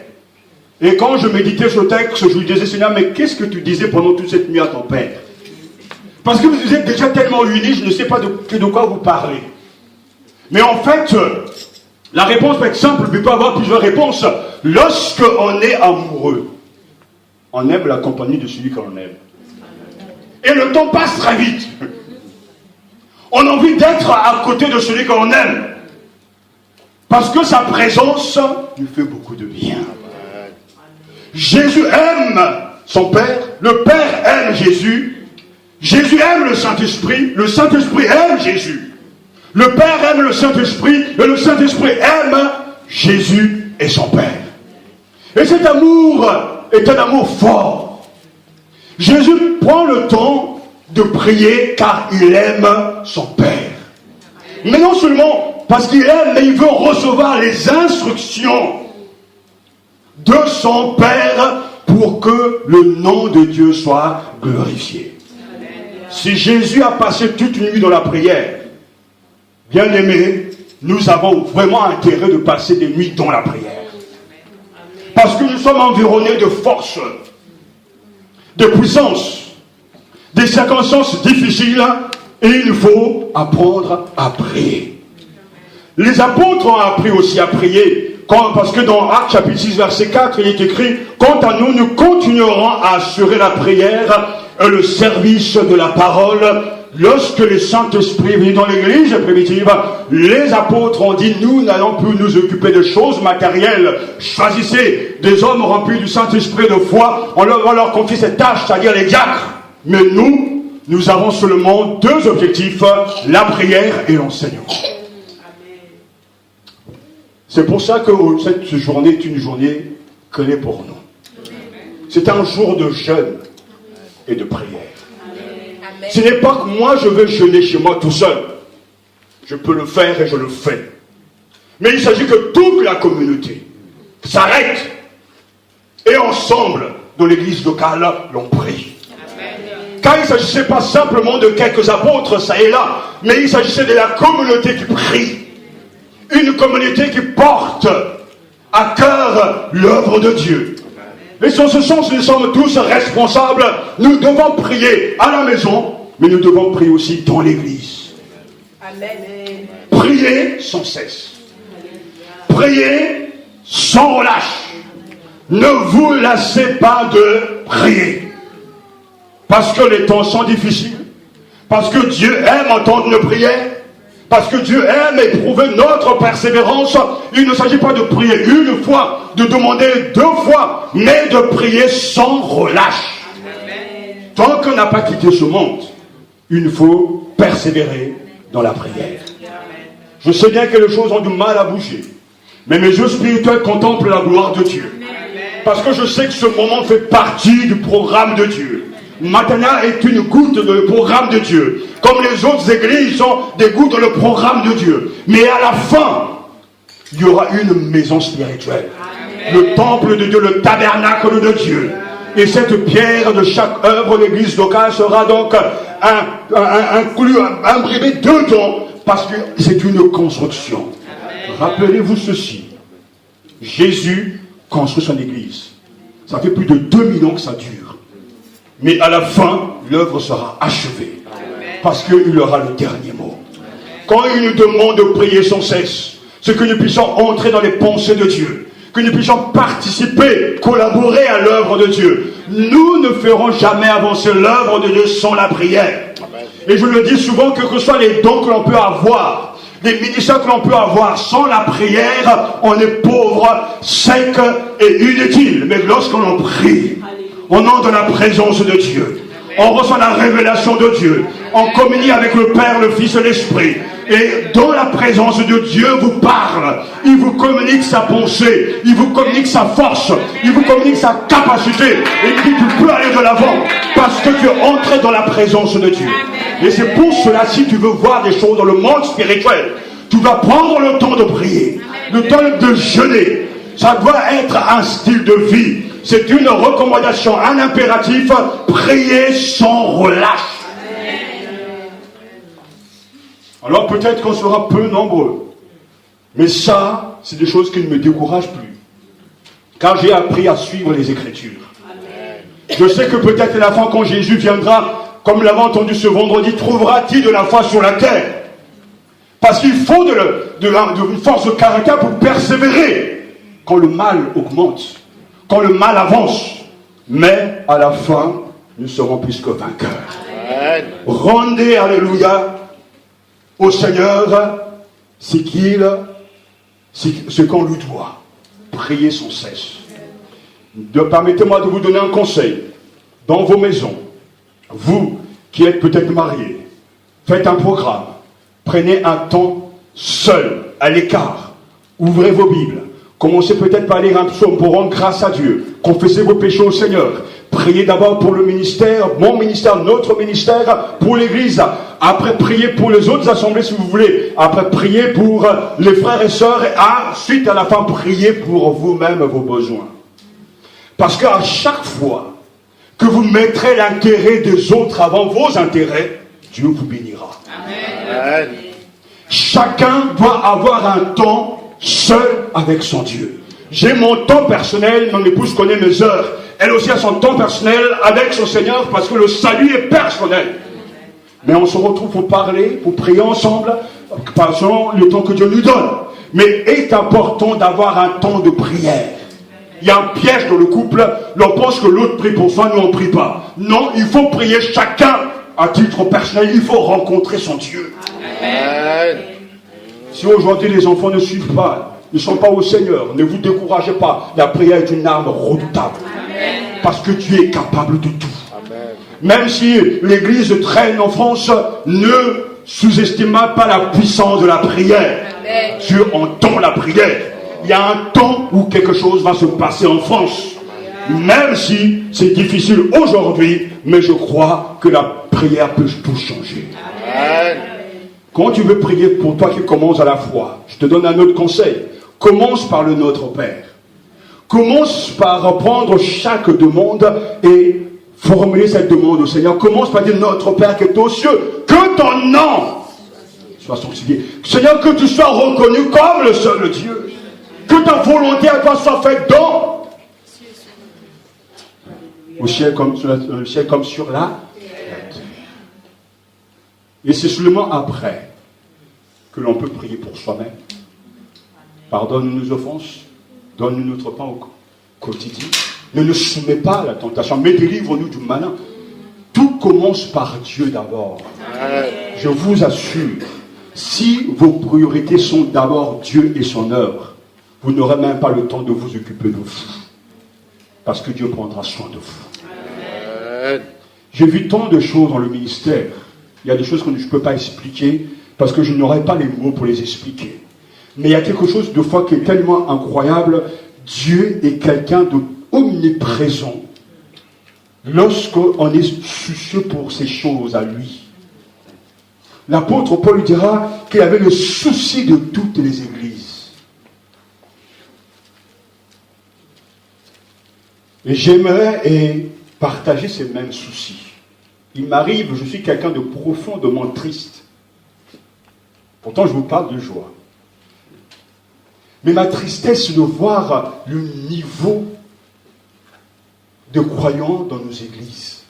Speaker 3: Et quand je méditais ce texte, je lui disais, Seigneur, mais qu'est-ce que tu disais pendant toute cette nuit à ton Père? Parce que vous êtes déjà tellement unis, je ne sais pas de quoi vous parlez. Mais en fait, la réponse peut être simple, mais peut avoir plusieurs réponses. Lorsque on est amoureux, on aime la compagnie de celui qu'on aime. Et le temps passe très vite. On a envie d'être à côté de celui qu'on aime. Parce que sa présence nous fait beaucoup de bien. Jésus aime son Père, le Père aime Jésus, Jésus aime le Saint-Esprit aime Jésus. Le Père aime le Saint-Esprit et le Saint-Esprit aime Jésus et son Père. Et cet amour est un amour fort. Jésus prend le temps de prier car il aime son Père. Mais non seulement parce qu'il aime, mais il veut recevoir les instructions de son Père pour que le nom de Dieu soit glorifié. Si Jésus a passé toute une nuit dans la prière, bien-aimés, nous avons vraiment intérêt de passer des nuits dans la prière. Parce que nous sommes environnés de forces, de puissance, des circonstances difficiles, et il faut apprendre à prier. Les apôtres ont appris aussi à prier, parce que dans Actes chapitre 6 verset 4, il est écrit, quant à nous, nous continuerons à assurer la prière et le service de la parole. Lorsque le Saint-Esprit est venu dans l'église primitive, les apôtres ont dit, nous n'allons plus nous occuper de choses matérielles. Choisissez des hommes remplis du Saint-Esprit de foi, on va leur confier cette tâche, c'est-à-dire les diacres. Mais nous avons seulement deux objectifs, la prière et l'enseignement. C'est pour ça que cette journée est une journée clé pour nous. C'est un jour de jeûne et de prière. Ce n'est pas que moi je veux jeûner chez moi tout seul. Je peux le faire et je le fais. Mais il s'agit que toute la communauté s'arrête et ensemble, dans l'église locale, l'on prie. Car il ne s'agissait pas simplement de quelques apôtres, ça et là, mais il s'agissait de la communauté qui prie. Une communauté qui porte à cœur l'œuvre de Dieu. Et sur ce sens, nous sommes tous responsables. Nous devons prier à la maison, mais nous devons prier aussi dans l'église. Amen. Priez sans cesse. Priez sans relâche. Ne vous lassez pas de prier. Parce que les temps sont difficiles. Parce que Dieu aime entendre nos prières. Parce que Dieu aime éprouver notre persévérance. Il ne s'agit pas de prier une fois, de demander deux fois, mais de prier sans relâche. Amen. Tant qu'on n'a pas quitté ce monde, il faut persévérer dans la prière. Je sais bien que les choses ont du mal à bouger, mais mes yeux spirituels contemplent la gloire de Dieu. Parce que je sais que ce moment fait partie du programme de Dieu. Matana est une goutte dans le programme de Dieu. Comme les autres églises sont des gouttes dans le programme de Dieu. Mais à la fin, il y aura une maison spirituelle. Amen. Le temple de Dieu, le tabernacle de Dieu. Et cette pierre de chaque œuvre, l'église locale sera donc imbrimer dedans, parce que c'est une construction. Rappelez-vous ceci. Jésus construit son église. Ça fait plus de 2000 ans que ça dure. Mais à la fin, l'œuvre sera achevée. Parce qu'il aura le dernier mot. Quand il nous demande de prier sans cesse, c'est que nous puissions entrer dans les pensées de Dieu. Que nous puissions participer, collaborer à l'œuvre de Dieu. Nous ne ferons jamais avancer l'œuvre de Dieu sans la prière. Et je le dis souvent, que ce soit les dons que l'on peut avoir, les ministères que l'on peut avoir, sans la prière, on est pauvre, sec et inutile. Mais lorsque l'on prie, on entre dans la présence de Dieu. On reçoit la révélation de Dieu. On communie avec le Père, le Fils et l'Esprit. Et dans la présence de Dieu vous parle. Il vous communique sa pensée. Il vous communique sa force. Il vous communique sa capacité. Et puis tu peux aller de l'avant. Parce que tu es entré dans la présence de Dieu. Et c'est pour cela, si tu veux voir des choses dans le monde spirituel, tu vas prendre le temps de prier. Le temps de jeûner. Ça doit être un style de vie. C'est une recommandation, un impératif. Prier sans relâche. Alors peut-être qu'on sera peu nombreux. Mais ça, c'est des choses qui ne me découragent plus. Car j'ai appris à suivre les Écritures. Je sais que peut-être la fin, quand Jésus viendra, comme l'avons entendu ce vendredi, trouvera-t-il de la foi sur la terre? Parce qu'il faut une force de caractère pour persévérer quand le mal augmente, quand le mal avance. Mais à la fin, nous serons plus que vainqueurs. Amen. Rendez, alléluia, au Seigneur ce qu'on lui doit. Priez sans cesse. Permettez-moi de vous donner un conseil. Dans vos maisons, vous qui êtes peut-être mariés, faites un programme. Prenez un temps seul, à l'écart. Ouvrez vos Bibles. Commencez peut-être par lire un psaume pour rendre grâce à Dieu. Confessez vos péchés au Seigneur. Priez d'abord pour le ministère, mon ministère, notre ministère, pour l'église. Après, priez pour les autres assemblées si vous voulez. Après, priez pour les frères et sœurs. Et ensuite, à la fin, priez pour vous-même vos besoins. Parce qu'à chaque fois que vous mettrez l'intérêt des autres avant vos intérêts, Dieu vous bénira. Amen. Chacun doit avoir un temps seul avec son Dieu. J'ai mon temps personnel, mon épouse connaît mes heures. Elle aussi a son temps personnel avec son Seigneur parce que le salut est personnel. Mais on se retrouve pour parler, pour prier ensemble, selon le temps que Dieu nous donne. Mais il est important d'avoir un temps de prière. Il y a un piège dans le couple, l'on pense que l'autre prie pour soi, nous on ne prie pas. Non, il faut prier chacun à titre personnel, il faut rencontrer son Dieu. Amen. Si aujourd'hui les enfants ne suivent pas, ne sont pas au Seigneur, ne vous découragez pas. La prière est une arme redoutable. Amen. Parce que Dieu est capable de tout. Amen. Même si l'Église traîne en France, ne sous-estimez pas la puissance de la prière. Amen. Dieu entend la prière. Il y a un temps où quelque chose va se passer en France. Même si c'est difficile aujourd'hui, mais je crois que la prière peut tout changer. Amen. Quand tu veux prier pour toi qui commence à la foi, je te donne un autre conseil. Commence par le Notre Père. Commence par reprendre chaque demande et formuler cette demande au Seigneur. Commence par dire Notre Père qui est aux cieux, que ton nom soit sanctifié. Seigneur, que tu sois reconnu comme le seul Dieu. Que ta volonté à toi soit faite dans au ciel comme sur la terre. Et c'est seulement après que l'on peut prier pour soi-même. Pardonne-nous nos offenses, donne-nous notre pain au quotidien. Ne nous soumets pas à la tentation, mais délivre-nous du malin. Tout commence par Dieu d'abord. Je vous assure, si vos priorités sont d'abord Dieu et son œuvre, vous n'aurez même pas le temps de vous occuper de vous. Parce que Dieu prendra soin de vous. J'ai vu tant de choses dans le ministère. Il y a des choses que je ne peux pas expliquer parce que je n'aurai pas les mots pour les expliquer. Mais il y a quelque chose de fois qui est tellement incroyable. Dieu est quelqu'un d'omniprésent. Lorsqu'on est soucieux pour ces choses à lui. L'apôtre Paul dira qu'il avait le souci de toutes les églises. Et j'aimerais partager ces mêmes soucis. il m'arrive, je suis quelqu'un de profondément triste. Pourtant, je vous parle de joie. Mais ma tristesse, c'est de voir le niveau de croyants dans nos églises.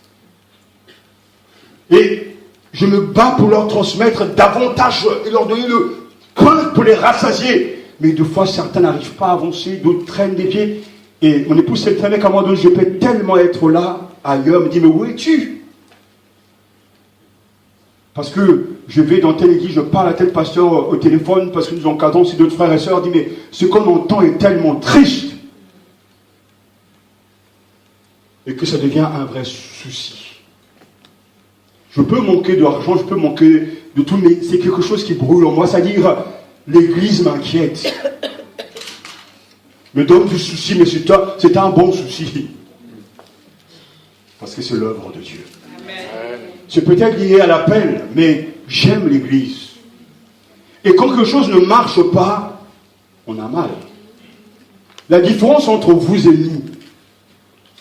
Speaker 3: Et je me bats pour leur transmettre davantage et leur donner le pain pour les rassasier. Mais deux fois, certains n'arrivent pas à avancer, d'autres traînent des pieds. Et mon épouse s'est traînée qu'à un moment donné, je peux tellement être là, ailleurs, me dit, mais où es-tu? Parce que je vais dans telle église, je parle à tel pasteur au téléphone, parce que nous encadrons aussi d'autres frères et sœurs, dit, mais ce qu'on entend est tellement triste. Et que ça devient un vrai souci. Je peux manquer d'argent, je peux manquer de tout, mais c'est quelque chose qui brûle en moi, c'est-à-dire, l'église m'inquiète. Me donne du souci, mais c'est un bon souci. Parce que c'est l'œuvre de Dieu. Amen. C'est peut-être lié à l'appel, mais j'aime l'église. Et quand quelque chose ne marche pas, on a mal. La différence entre vous et nous,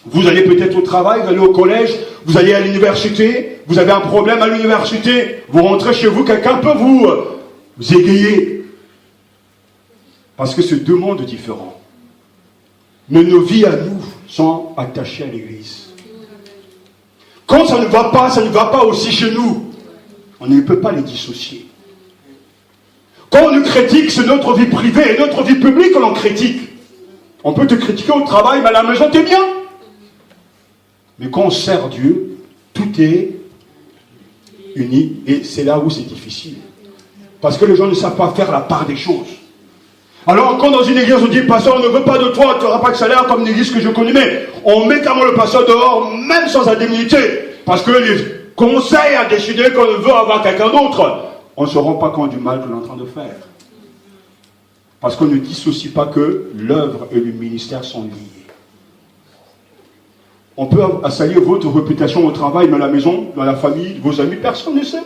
Speaker 3: vous allez peut-être au travail, vous allez au collège, vous allez à l'université, vous avez un problème à l'université, vous rentrez chez vous, quelqu'un peut vous égayer. Parce que c'est deux mondes différents. Mais nos vies à nous sont attachées à l'église. Quand ça ne va pas aussi chez nous. On ne peut pas les dissocier. Quand on nous critique, c'est notre vie privée et notre vie publique que l'on critique. On peut te critiquer au travail, mais à la maison, t'es bien. Mais quand on sert Dieu, tout est uni. Et c'est là où c'est difficile. Parce que les gens ne savent pas faire la part des choses. Alors, quand dans une église, on dit, pasteur, on ne veut pas de toi, tu n'auras pas de salaire comme une église que je connais, mais on met carrément le pasteur dehors, même sans indemnité, parce que les conseils a décidé qu'on veut avoir quelqu'un d'autre. On ne se rend pas compte du mal que l'on est en train de faire. Parce qu'on ne dissocie pas que l'œuvre et le ministère sont liés. On peut assaillir votre réputation au travail, mais à la maison, dans la famille, vos amis, personne ne sait.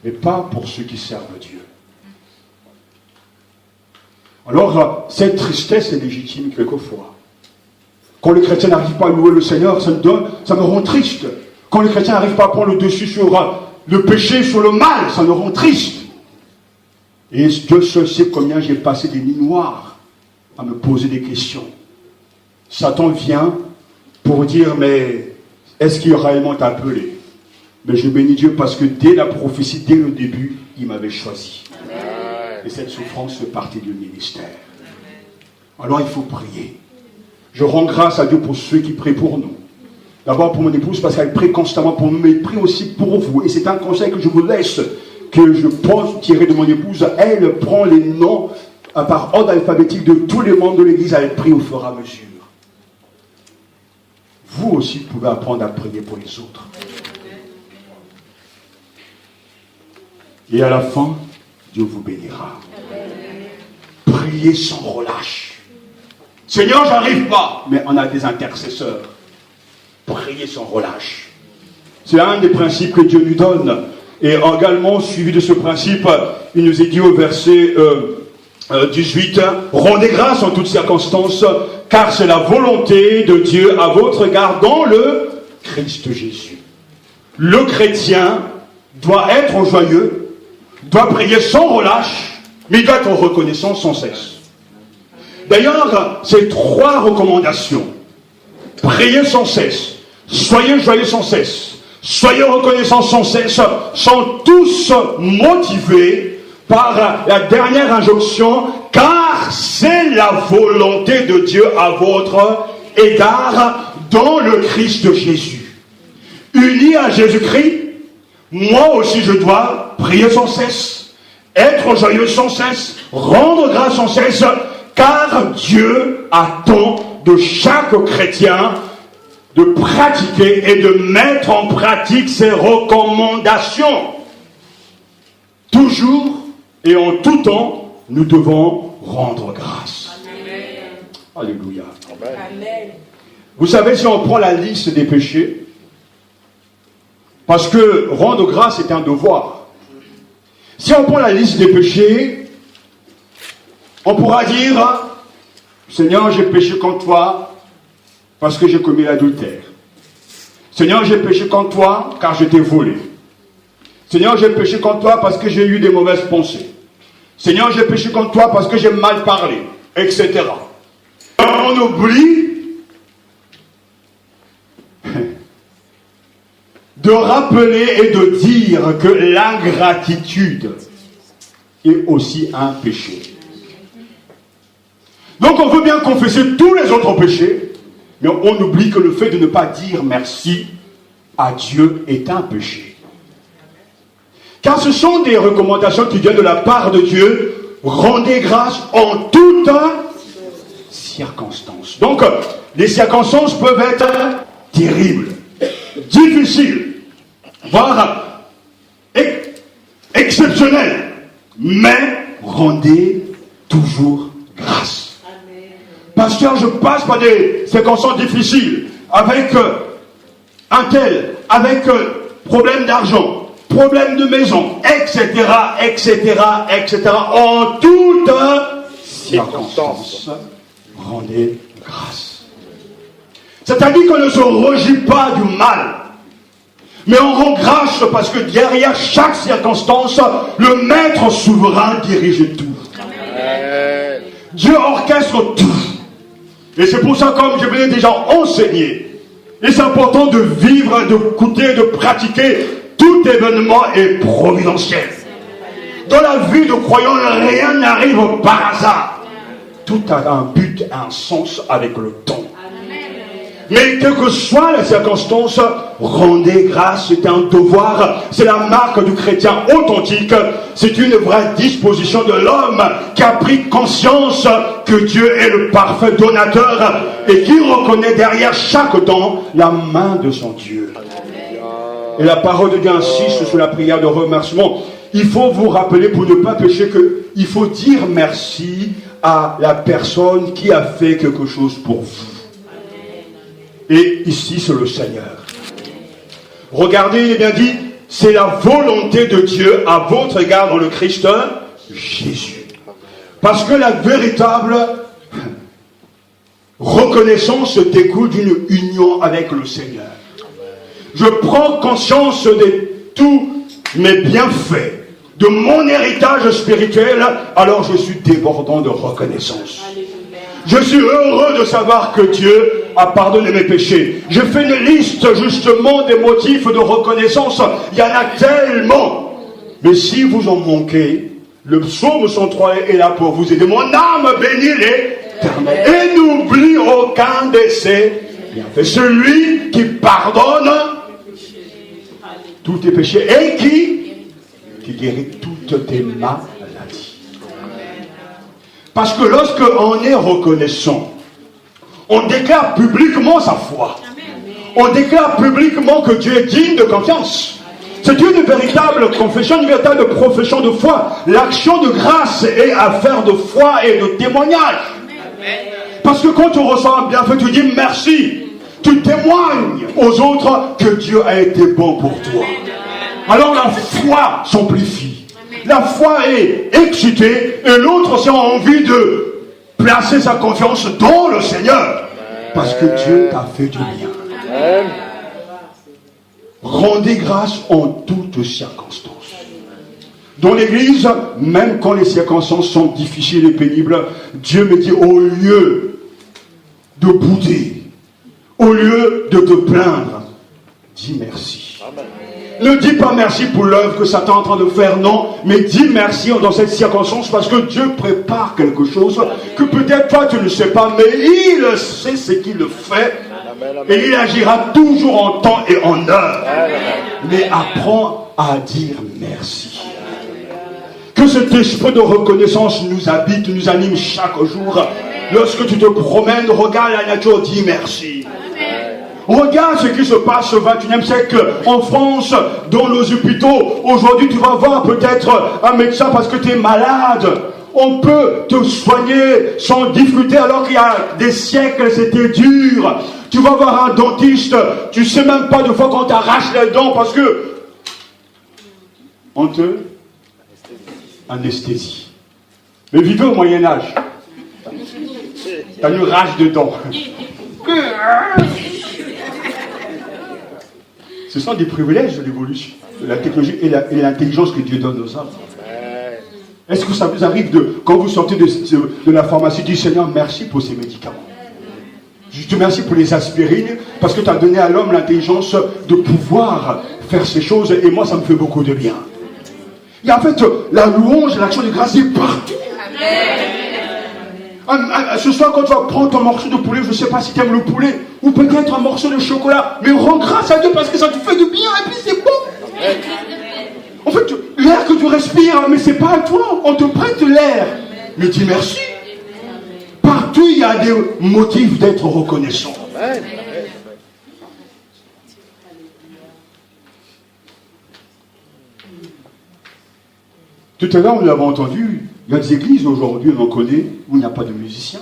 Speaker 3: Mais pas pour ceux qui servent Dieu. Alors, cette tristesse est légitime quelquefois. Quand le chrétien n'arrive pas à louer le Seigneur, ça me rend triste. Quand le chrétien n'arrive pas à prendre le dessus sur le péché, sur le mal, ça me rend triste. Et Dieu seul sait combien j'ai passé des nuits noires à me poser des questions. Satan vient pour dire, mais est-ce qu'il a réellement appelé? Mais je bénis Dieu parce que dès la prophétie, dès le début, il m'avait choisi. Amen. Et cette souffrance fait partie du ministère. Alors il faut prier. Je rends grâce à Dieu pour ceux qui prient pour nous. D'abord pour mon épouse parce qu'elle prie constamment pour nous, mais elle prie aussi pour vous. Et c'est un conseil que je vous laisse, que je pense tirer de mon épouse. Elle prend les noms par ordre alphabétique de tous les membres de l'église. Elle prie au fur et à mesure. Vous aussi pouvez apprendre à prier pour les autres. Et à la fin, Dieu vous bénira. Priez sans relâche. Seigneur, j'arrive pas. Mais on a des intercesseurs. Priez sans relâche. C'est un des principes que Dieu nous donne. Et également, suivi de ce principe, il nous est dit au verset 18, rendez grâce en toutes circonstances, car c'est la volonté de Dieu à votre égard dans le Christ Jésus. Le chrétien doit être joyeux, doit prier sans relâche, mais il doit être reconnaissant sans cesse. D'ailleurs, ces trois recommandations, priez sans cesse, soyez joyeux sans cesse, soyez reconnaissants sans cesse, sont tous motivés par la dernière injonction, car c'est la volonté de Dieu à votre égard dans le Christ Jésus. Unis à Jésus-Christ, moi aussi je dois prier sans cesse, être joyeux sans cesse, rendre grâce sans cesse, car Dieu attend de chaque chrétien de pratiquer et de mettre en pratique ses recommandations. Toujours et en tout temps, nous devons rendre grâce. Amen. Alléluia. Amen. Vous savez, si on prend la liste des péchés, parce que rendre grâce est un devoir. Si on prend la liste des péchés, on pourra dire, Seigneur, j'ai péché contre toi parce que j'ai commis l'adultère. Seigneur, j'ai péché contre toi car je t'ai volé. Seigneur, j'ai péché contre toi parce que j'ai eu des mauvaises pensées. Seigneur, j'ai péché contre toi parce que j'ai mal parlé, etc. On oublie de rappeler et de dire que l'ingratitude est aussi un péché. Donc on veut bien confesser tous les autres péchés, mais on oublie que le fait de ne pas dire merci à Dieu est un péché. Car ce sont des recommandations qui viennent de la part de Dieu. Rendez grâce en toutes circonstances. Donc, les circonstances peuvent être terribles, difficiles, voire exceptionnelles. Mais rendez toujours grâce. Pasteur, je passe par des circonstances difficiles avec un tel, avec problème d'argent, problème de maison, etc., etc., etc. En toutes circonstances, rendez grâce. C'est-à-dire qu'on ne se réjouit pas du mal, mais on rend grâce parce que derrière chaque circonstance, le Maître souverain dirige tout. Amen. Dieu orchestre tout. Et c'est pour ça, comme je vous l'ai déjà enseigné, et c'est important de vivre, d'écouter, de pratiquer. Tout événement est providentiel. Dans la vie de croyant, rien n'arrive par hasard. Tout a un but, un sens avec le temps. Mais quelle que soit la circonstance, rendez grâce, c'est un devoir, c'est la marque du chrétien authentique, c'est une vraie disposition de l'homme qui a pris conscience que Dieu est le parfait donateur et qui reconnaît derrière chaque don la main de son Dieu. Et la parole de Dieu insiste sur la prière de remerciement. Il faut vous rappeler pour ne pas pécher qu'il faut dire merci à la personne qui a fait quelque chose pour vous. Et ici, c'est le Seigneur. Regardez, il est bien dit, c'est la volonté de Dieu à votre égard dans le Christ Jésus. Parce que la véritable reconnaissance découle d'une union avec le Seigneur. Je prends conscience de tous mes bienfaits, de mon héritage spirituel, alors je suis débordant de reconnaissance. Je suis heureux de savoir que Dieu a pardonné mes péchés. Je fais une liste justement des motifs de reconnaissance. Il y en a tellement. Mais si vous en manquez, le psaume 103 est là pour vous aider. Mon âme bénit l'Éternel et n'oublie aucun de ses bienfaits. Celui qui pardonne tous tes péchés et qui guérit toutes tes maladies. Parce que lorsqu'on est reconnaissant, on déclare publiquement sa foi. On déclare publiquement que Dieu est digne de confiance. C'est une véritable confession, une véritable profession de foi. L'action de grâce est affaire de foi et de témoignage. Parce que quand tu reçois un bienfait, tu dis merci. Tu témoignes aux autres que Dieu a été bon pour toi. Alors la foi s'amplifie. La foi est excitée et l'autre aussi a envie de placer sa confiance dans le Seigneur. Parce que Dieu t'a fait du bien. Rendez grâce en toutes circonstances. Dans l'église, même quand les circonstances sont difficiles et pénibles, Dieu me dit, au lieu de bouder, au lieu de te plaindre, dis merci. Amen. Ne dis pas merci pour l'œuvre que Satan est en train de faire, non, mais dis merci dans cette circonstance parce que Dieu prépare quelque chose que peut-être toi tu ne sais pas, mais il sait ce qu'il fait et il agira toujours en temps et en heure. Mais apprends à dire merci. Que cet esprit de reconnaissance nous habite, nous anime chaque jour. Lorsque tu te promènes, regarde la nature, dis merci. Regarde ce qui se passe au XXIe siècle en France, dans nos hôpitaux. Aujourd'hui, tu vas voir peut-être un médecin parce que tu es malade. On peut te soigner sans difficulté alors qu'il y a des siècles, c'était dur. Tu vas voir un dentiste, tu sais même pas de fois quand tu arraches les dents parce que on te anesthésie. Mais vivez au Moyen-Âge. Tu as une rage de dents. Ce sont des privilèges de l'évolution, de la technologie et l'intelligence que Dieu donne aux hommes. Est-ce que ça vous arrive, quand vous sortez de la pharmacie, du Seigneur, merci pour ces médicaments. Je te remercie pour les aspirines, parce que tu as donné à l'homme l'intelligence de pouvoir faire ces choses, et moi, ça me fait beaucoup de bien. Et en fait, la louange, l'action de grâce est partout. Ce soir, quand tu vas prendre ton morceau de poulet, je ne sais pas si tu aimes le poulet, ou peut-être un morceau de chocolat, mais rends grâce à Dieu parce que ça te fait du bien, et puis c'est bon. En fait, l'air que tu respires, mais c'est pas à toi, on te prête l'air. Mais dis merci. Partout, il y a des motifs d'être reconnaissant. Tout à l'heure, nous l'avons entendu, il y a des églises aujourd'hui, on en connaît, où il n'y a pas de musiciens,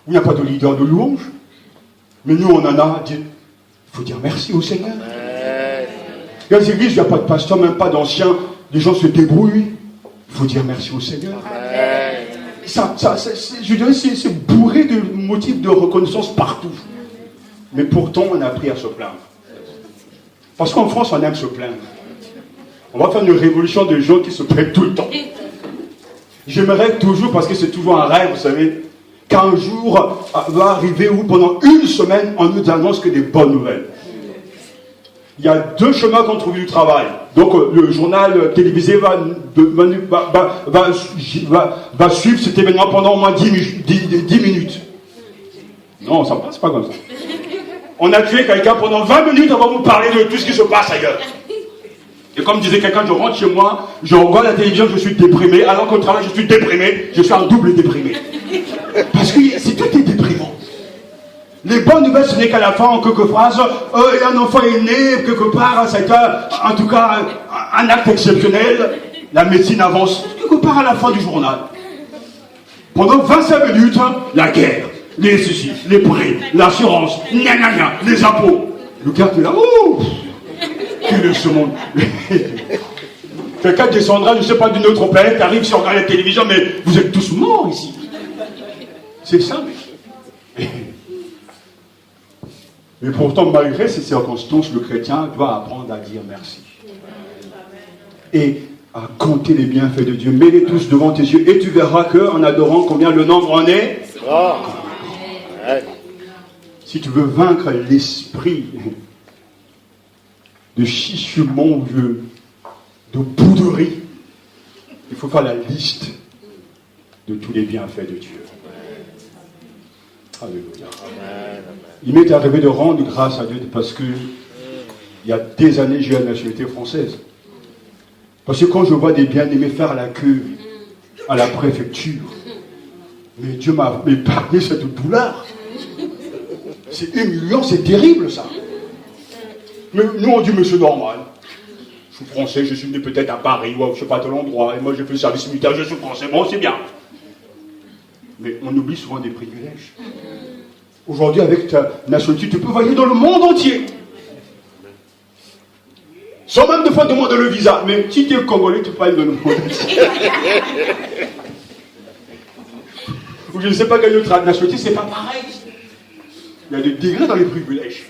Speaker 3: où il n'y a pas de leader de louange. Mais nous, on en a dit, il faut dire merci au Seigneur. Il y a des églises où il n'y a pas de pasteur, même pas d'anciens, les gens se débrouillent. Il faut dire merci au Seigneur. Je dirais, c'est bourré de motifs de reconnaissance partout. Mais pourtant, on a appris à se plaindre. Parce qu'en France, on aime se plaindre. On va faire une révolution de gens qui se plaignent tout le temps. J'aimerais toujours, parce que c'est toujours un rêve, vous savez, qu'un jour va arriver où pendant une semaine, on nous annonce que des bonnes nouvelles. Il y a deux chemins qu'on trouve du travail. Donc le journal télévisé va suivre cet événement pendant au moins 10 minutes. Non, ça ne passe pas comme ça. On a tué quelqu'un pendant 20 minutes avant de vous parler de tout ce qui se passe ailleurs. Et comme disait quelqu'un, je rentre chez moi, je regarde la télévision, je suis déprimé, alors qu'au travail, je suis déprimé, je suis un double déprimé. Parce que tout est déprimant. Les bonnes nouvelles, ce n'est qu'à la fin, en quelques phrases, un enfant est né, quelque part, ça a été, en tout cas, un acte exceptionnel, la médecine avance, quelque part à la fin du journal. Pendant 25 minutes, la guerre, les ceci, les prêts, l'assurance, les impôts. Le gars est là, ouh, quel est ce monde? Quelqu'un descendra, je ne sais pas, d'une autre planète, arrive sur la télévision, mais vous êtes tous morts ici. C'est ça, mais... Mais pourtant, malgré ces circonstances, le chrétien doit apprendre à dire merci. Et à compter les bienfaits de Dieu. Mets-les tous devant tes yeux et tu verras qu'en adorant combien le nombre en est. Si tu veux vaincre l'esprit de chichement, de bouderie, il faut faire la liste de tous les bienfaits de Dieu. Alléluia. Il m'est arrivé de rendre grâce à Dieu parce que il y a des années, j'ai la nationalité française. Parce que quand je vois des bien-aimés faire la queue à la préfecture, mais Dieu m'a épargné cette douleur. C'est humiliant, c'est terrible ça. Mais nous on dit, mais c'est normal. Je suis français, je suis né peut-être à Paris ou je ne sais pas tel endroit, et moi j'ai fait le service militaire, je suis français, bon c'est bien. Mais on oublie souvent des privilèges. Aujourd'hui, avec ta nationalité, tu peux voyager dans le monde entier. Sans même des fois demander le visa. Mais si tu es congolais, tu peux aller dans le monde entier. Ou je ne sais pas quelle autre nationalité, c'est pas pareil. Il y a des degrés dans les privilèges.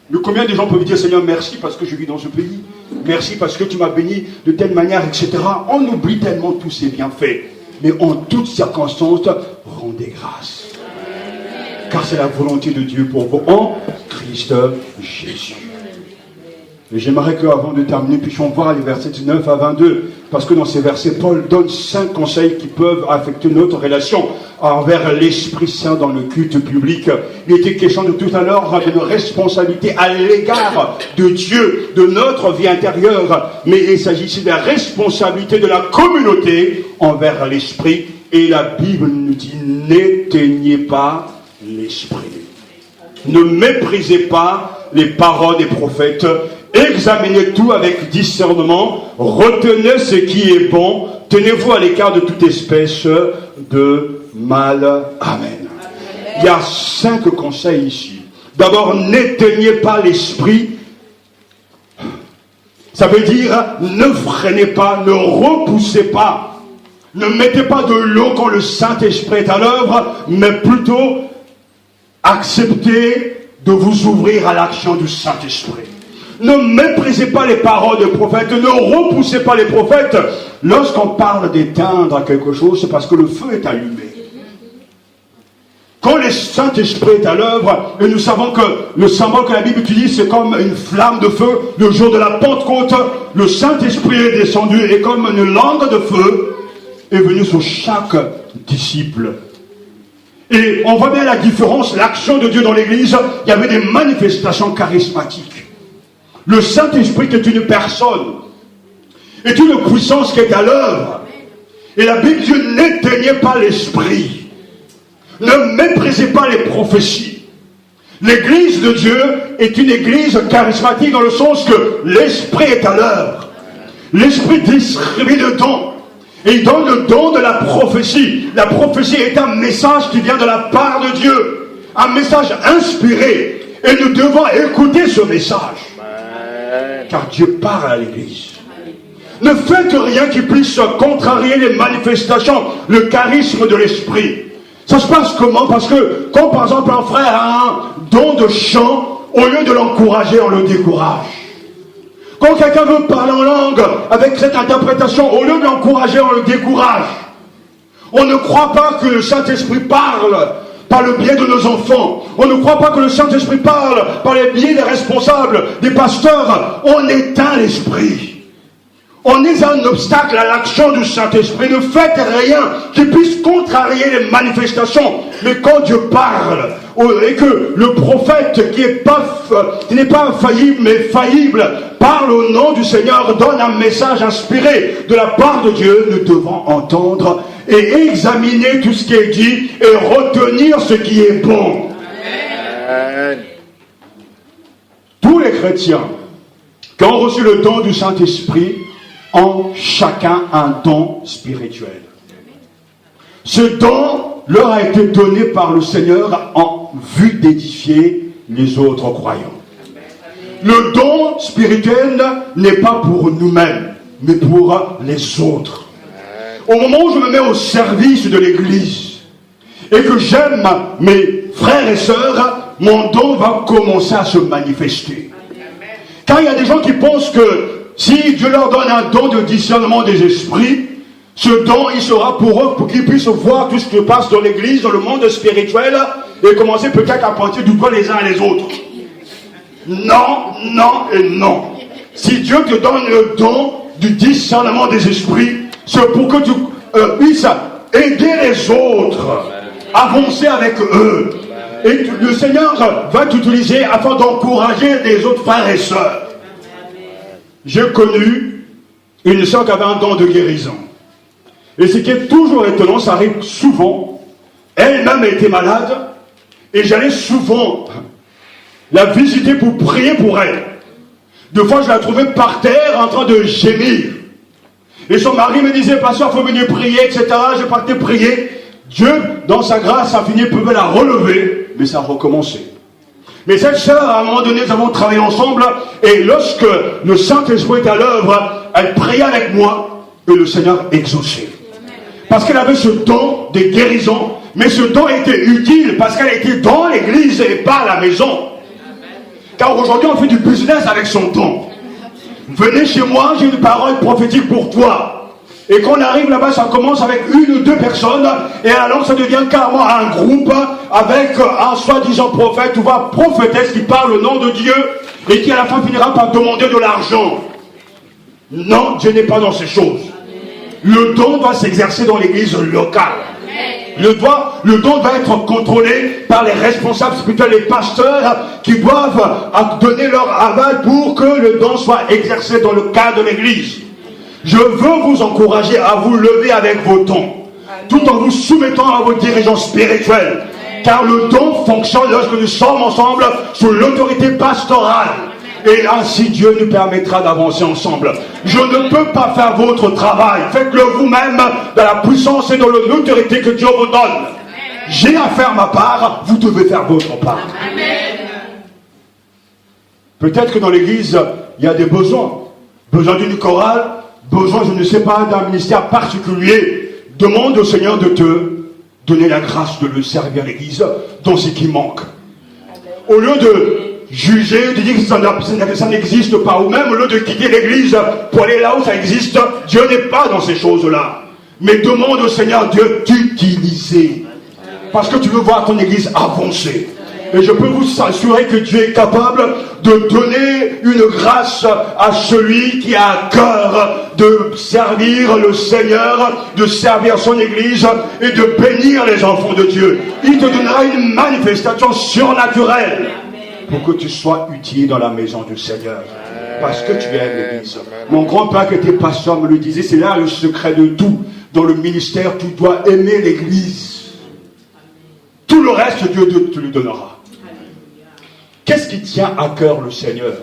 Speaker 3: Mais combien de gens peuvent dire, Seigneur, merci parce que je vis dans ce pays. Merci parce que tu m'as béni de telle manière, etc. On oublie tellement tous ces bienfaits. Mais en toutes circonstances, rendez grâce. Car c'est la volonté de Dieu pour vous en Christ Jésus. Et j'aimerais qu'avant de terminer, puissions voir les versets 19 à 22. Parce que dans ces versets, Paul donne 5 conseils qui peuvent affecter notre relation envers l'Esprit Saint dans le culte public. Il était question de tout à l'heure de nos responsabilités à l'égard de Dieu, de notre vie intérieure. Mais il s'agit ici de la responsabilité de la communauté envers l'Esprit. Et la Bible nous dit, n'éteignez pas l'Esprit. Ne méprisez pas les paroles des prophètes. Examinez tout avec discernement. Retenez ce qui est bon. Tenez-vous à l'écart de toute espèce de mal. Amen. Il y a 5 conseils ici. D'abord, n'éteignez pas l'esprit. Ça veut dire, ne freinez pas, ne repoussez pas. Ne mettez pas de l'eau quand le Saint-Esprit est à l'œuvre, mais plutôt acceptez de vous ouvrir à l'action du Saint-Esprit. Ne méprisez pas les paroles des prophètes, ne repoussez pas les prophètes. Lorsqu'on parle d'éteindre quelque chose, c'est parce que le feu est allumé. Quand le Saint-Esprit est à l'œuvre, et nous savons que le symbole que la Bible utilise, c'est comme une flamme de feu. Le jour de la Pentecôte, le Saint-Esprit est descendu et comme une langue de feu est venue sur chaque disciple. Et on voit bien la différence, l'action de Dieu dans l'Église. Il y avait des manifestations charismatiques. Le Saint-Esprit qui est une personne, est une puissance qui est à l'œuvre. Et la Bible dit, n'éteignez pas l'Esprit. Ne méprisez pas les prophéties. L'église de Dieu est une église charismatique dans le sens que l'Esprit est à l'œuvre. L'Esprit distribue le don. Et il donne le don de la prophétie. La prophétie est un message qui vient de la part de Dieu. Un message inspiré. Et nous devons écouter ce message. Car Dieu parle à l'église. Ne faites rien qui puisse contrarier les manifestations, le charisme de l'Esprit. Ça se passe comment? Parce que quand par exemple un frère a un don de chant, au lieu de l'encourager, on le décourage. Quand quelqu'un veut parler en langue avec cette interprétation, au lieu de l'encourager, on le décourage. On ne croit pas que le Saint-Esprit parle par le biais de nos enfants. On ne croit pas que le Saint-Esprit parle par le biais des responsables, des pasteurs. On éteint l'Esprit. On est un obstacle à l'action du Saint-Esprit. Ne faites rien qui puisse contrarier les manifestations. Mais quand Dieu parle, et que le prophète qui n'est pas infaillible mais faillible, parle au nom du Seigneur, donne un message inspiré de la part de Dieu, nous devons entendre et examiner tout ce qui est dit et retenir ce qui est bon. Amen. Tous les chrétiens qui ont reçu le don du Saint-Esprit ont chacun un don spirituel. Ce don leur a été donné par le Seigneur en vue d'édifier les autres croyants. Le don spirituel n'est pas pour nous-mêmes, mais pour les autres. Au moment où je me mets au service de l'Église et que j'aime mes frères et sœurs, mon don va commencer à se manifester. Car il y a des gens qui pensent que si Dieu leur donne un don de discernement des esprits, ce don, il sera pour eux, pour qu'ils puissent voir tout ce qui passe dans l'église, dans le monde spirituel, et commencer peut-être à pointer du doigt les uns et les autres. Non, non et non. Si Dieu te donne le don du discernement des esprits, c'est pour que tu puisses aider les autres, avancer avec eux. Et le Seigneur va t'utiliser afin d'encourager les autres frères et sœurs. J'ai connu une sœur qui avait un don de guérison. Et ce qui est toujours étonnant, ça arrive souvent. Elle-même était malade. Et j'allais souvent la visiter pour prier pour elle. Deux fois, je la trouvais par terre en train de gémir. Et son mari me disait, pasteur, il faut venir prier, etc. Je partais prier. Dieu, dans sa grâce infinie, pouvait la relever. Mais ça a recommencé. Mais cette sœur, à un moment donné, nous avons travaillé ensemble, et lorsque le Saint-Esprit est à l'œuvre, elle priait avec moi, et le Seigneur exauçait. Parce qu'elle avait ce don de guérison, mais ce don était utile, parce qu'elle était dans l'église et pas à la maison. Car aujourd'hui, on fait du business avec son don. Venez chez moi, j'ai une parole prophétique pour toi. Et quand on arrive là-bas, ça commence avec une ou deux personnes, et alors ça devient carrément un groupe avec un soi-disant prophète ou un prophétesse qui parle au nom de Dieu et qui à la fin finira par demander de l'argent. Non, Dieu n'est pas dans ces choses. Le don doit s'exercer dans l'église locale. Le don va être contrôlé par les responsables spirituels, les pasteurs qui doivent donner leur aval pour que le don soit exercé dans le cadre de l'église. Je veux vous encourager à vous lever avec vos dons, tout en vous soumettant à vos dirigeants spirituels. Car le don fonctionne lorsque nous sommes ensemble sous l'autorité pastorale. Et ainsi Dieu nous permettra d'avancer ensemble. Je ne peux pas faire votre travail. Faites-le vous-même dans la puissance et dans l'autorité que Dieu vous donne. J'ai à faire ma part, vous devez faire votre part. Peut-être que dans l'église, il y a des besoins. Besoin d'une chorale, besoin, je ne sais pas, d'un ministère particulier. Demande au Seigneur de te donner la grâce de le servir à l'église dans ce qui manque. Au lieu de juger, de dire que ça n'existe pas, ou même au lieu de quitter l'église pour aller là où ça existe, Dieu n'est pas dans ces choses-là. Mais demande au Seigneur Dieu d'utiliser. Parce que tu veux voir ton église avancer. Et je peux vous assurer que Dieu est capable de donner une grâce à celui qui a à cœur de servir le Seigneur, de servir son église et de bénir les enfants de Dieu. Il te donnera une manifestation surnaturelle pour que tu sois utile dans la maison du Seigneur. Parce que tu aimes l'église. Mon grand-père qui était pasteur me le disait, c'est là le secret de tout. Dans le ministère, tu dois aimer l'église. Tout le reste, Dieu te le donnera. Qu'est-ce qui tient à cœur le Seigneur?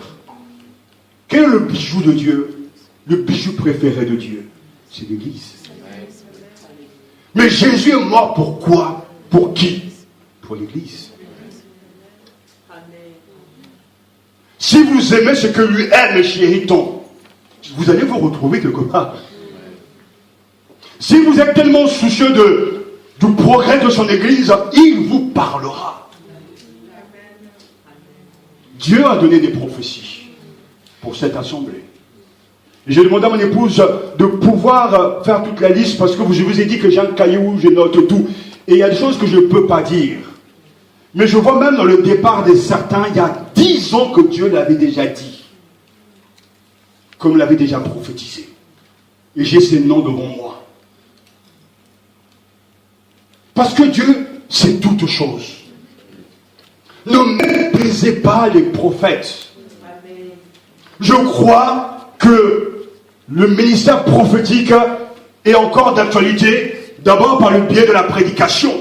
Speaker 3: Quel est le bijou de Dieu? Le bijou préféré de Dieu? C'est l'église. Mais Jésus est mort pour quoi? Pour qui? Pour l'église. Si vous aimez ce que lui aime, chérit-on, vous allez vous retrouver quelque part. Si vous êtes tellement soucieux du progrès de son église, il vous parlera. Dieu a donné des prophéties pour cette assemblée. J'ai demandé à mon épouse de pouvoir faire toute la liste parce que je vous ai dit que j'ai un cahier où je note tout. Et il y a des choses que je ne peux pas dire. Mais je vois même dans le départ de certains, il y a 10 ans que Dieu l'avait déjà dit. Comme l'avait déjà prophétisé. Et j'ai ces noms devant moi. Parce que Dieu, c'est toute chose. Ne méprisez pas les prophètes. Je crois que le ministère prophétique est encore d'actualité, d'abord par le biais de la prédication.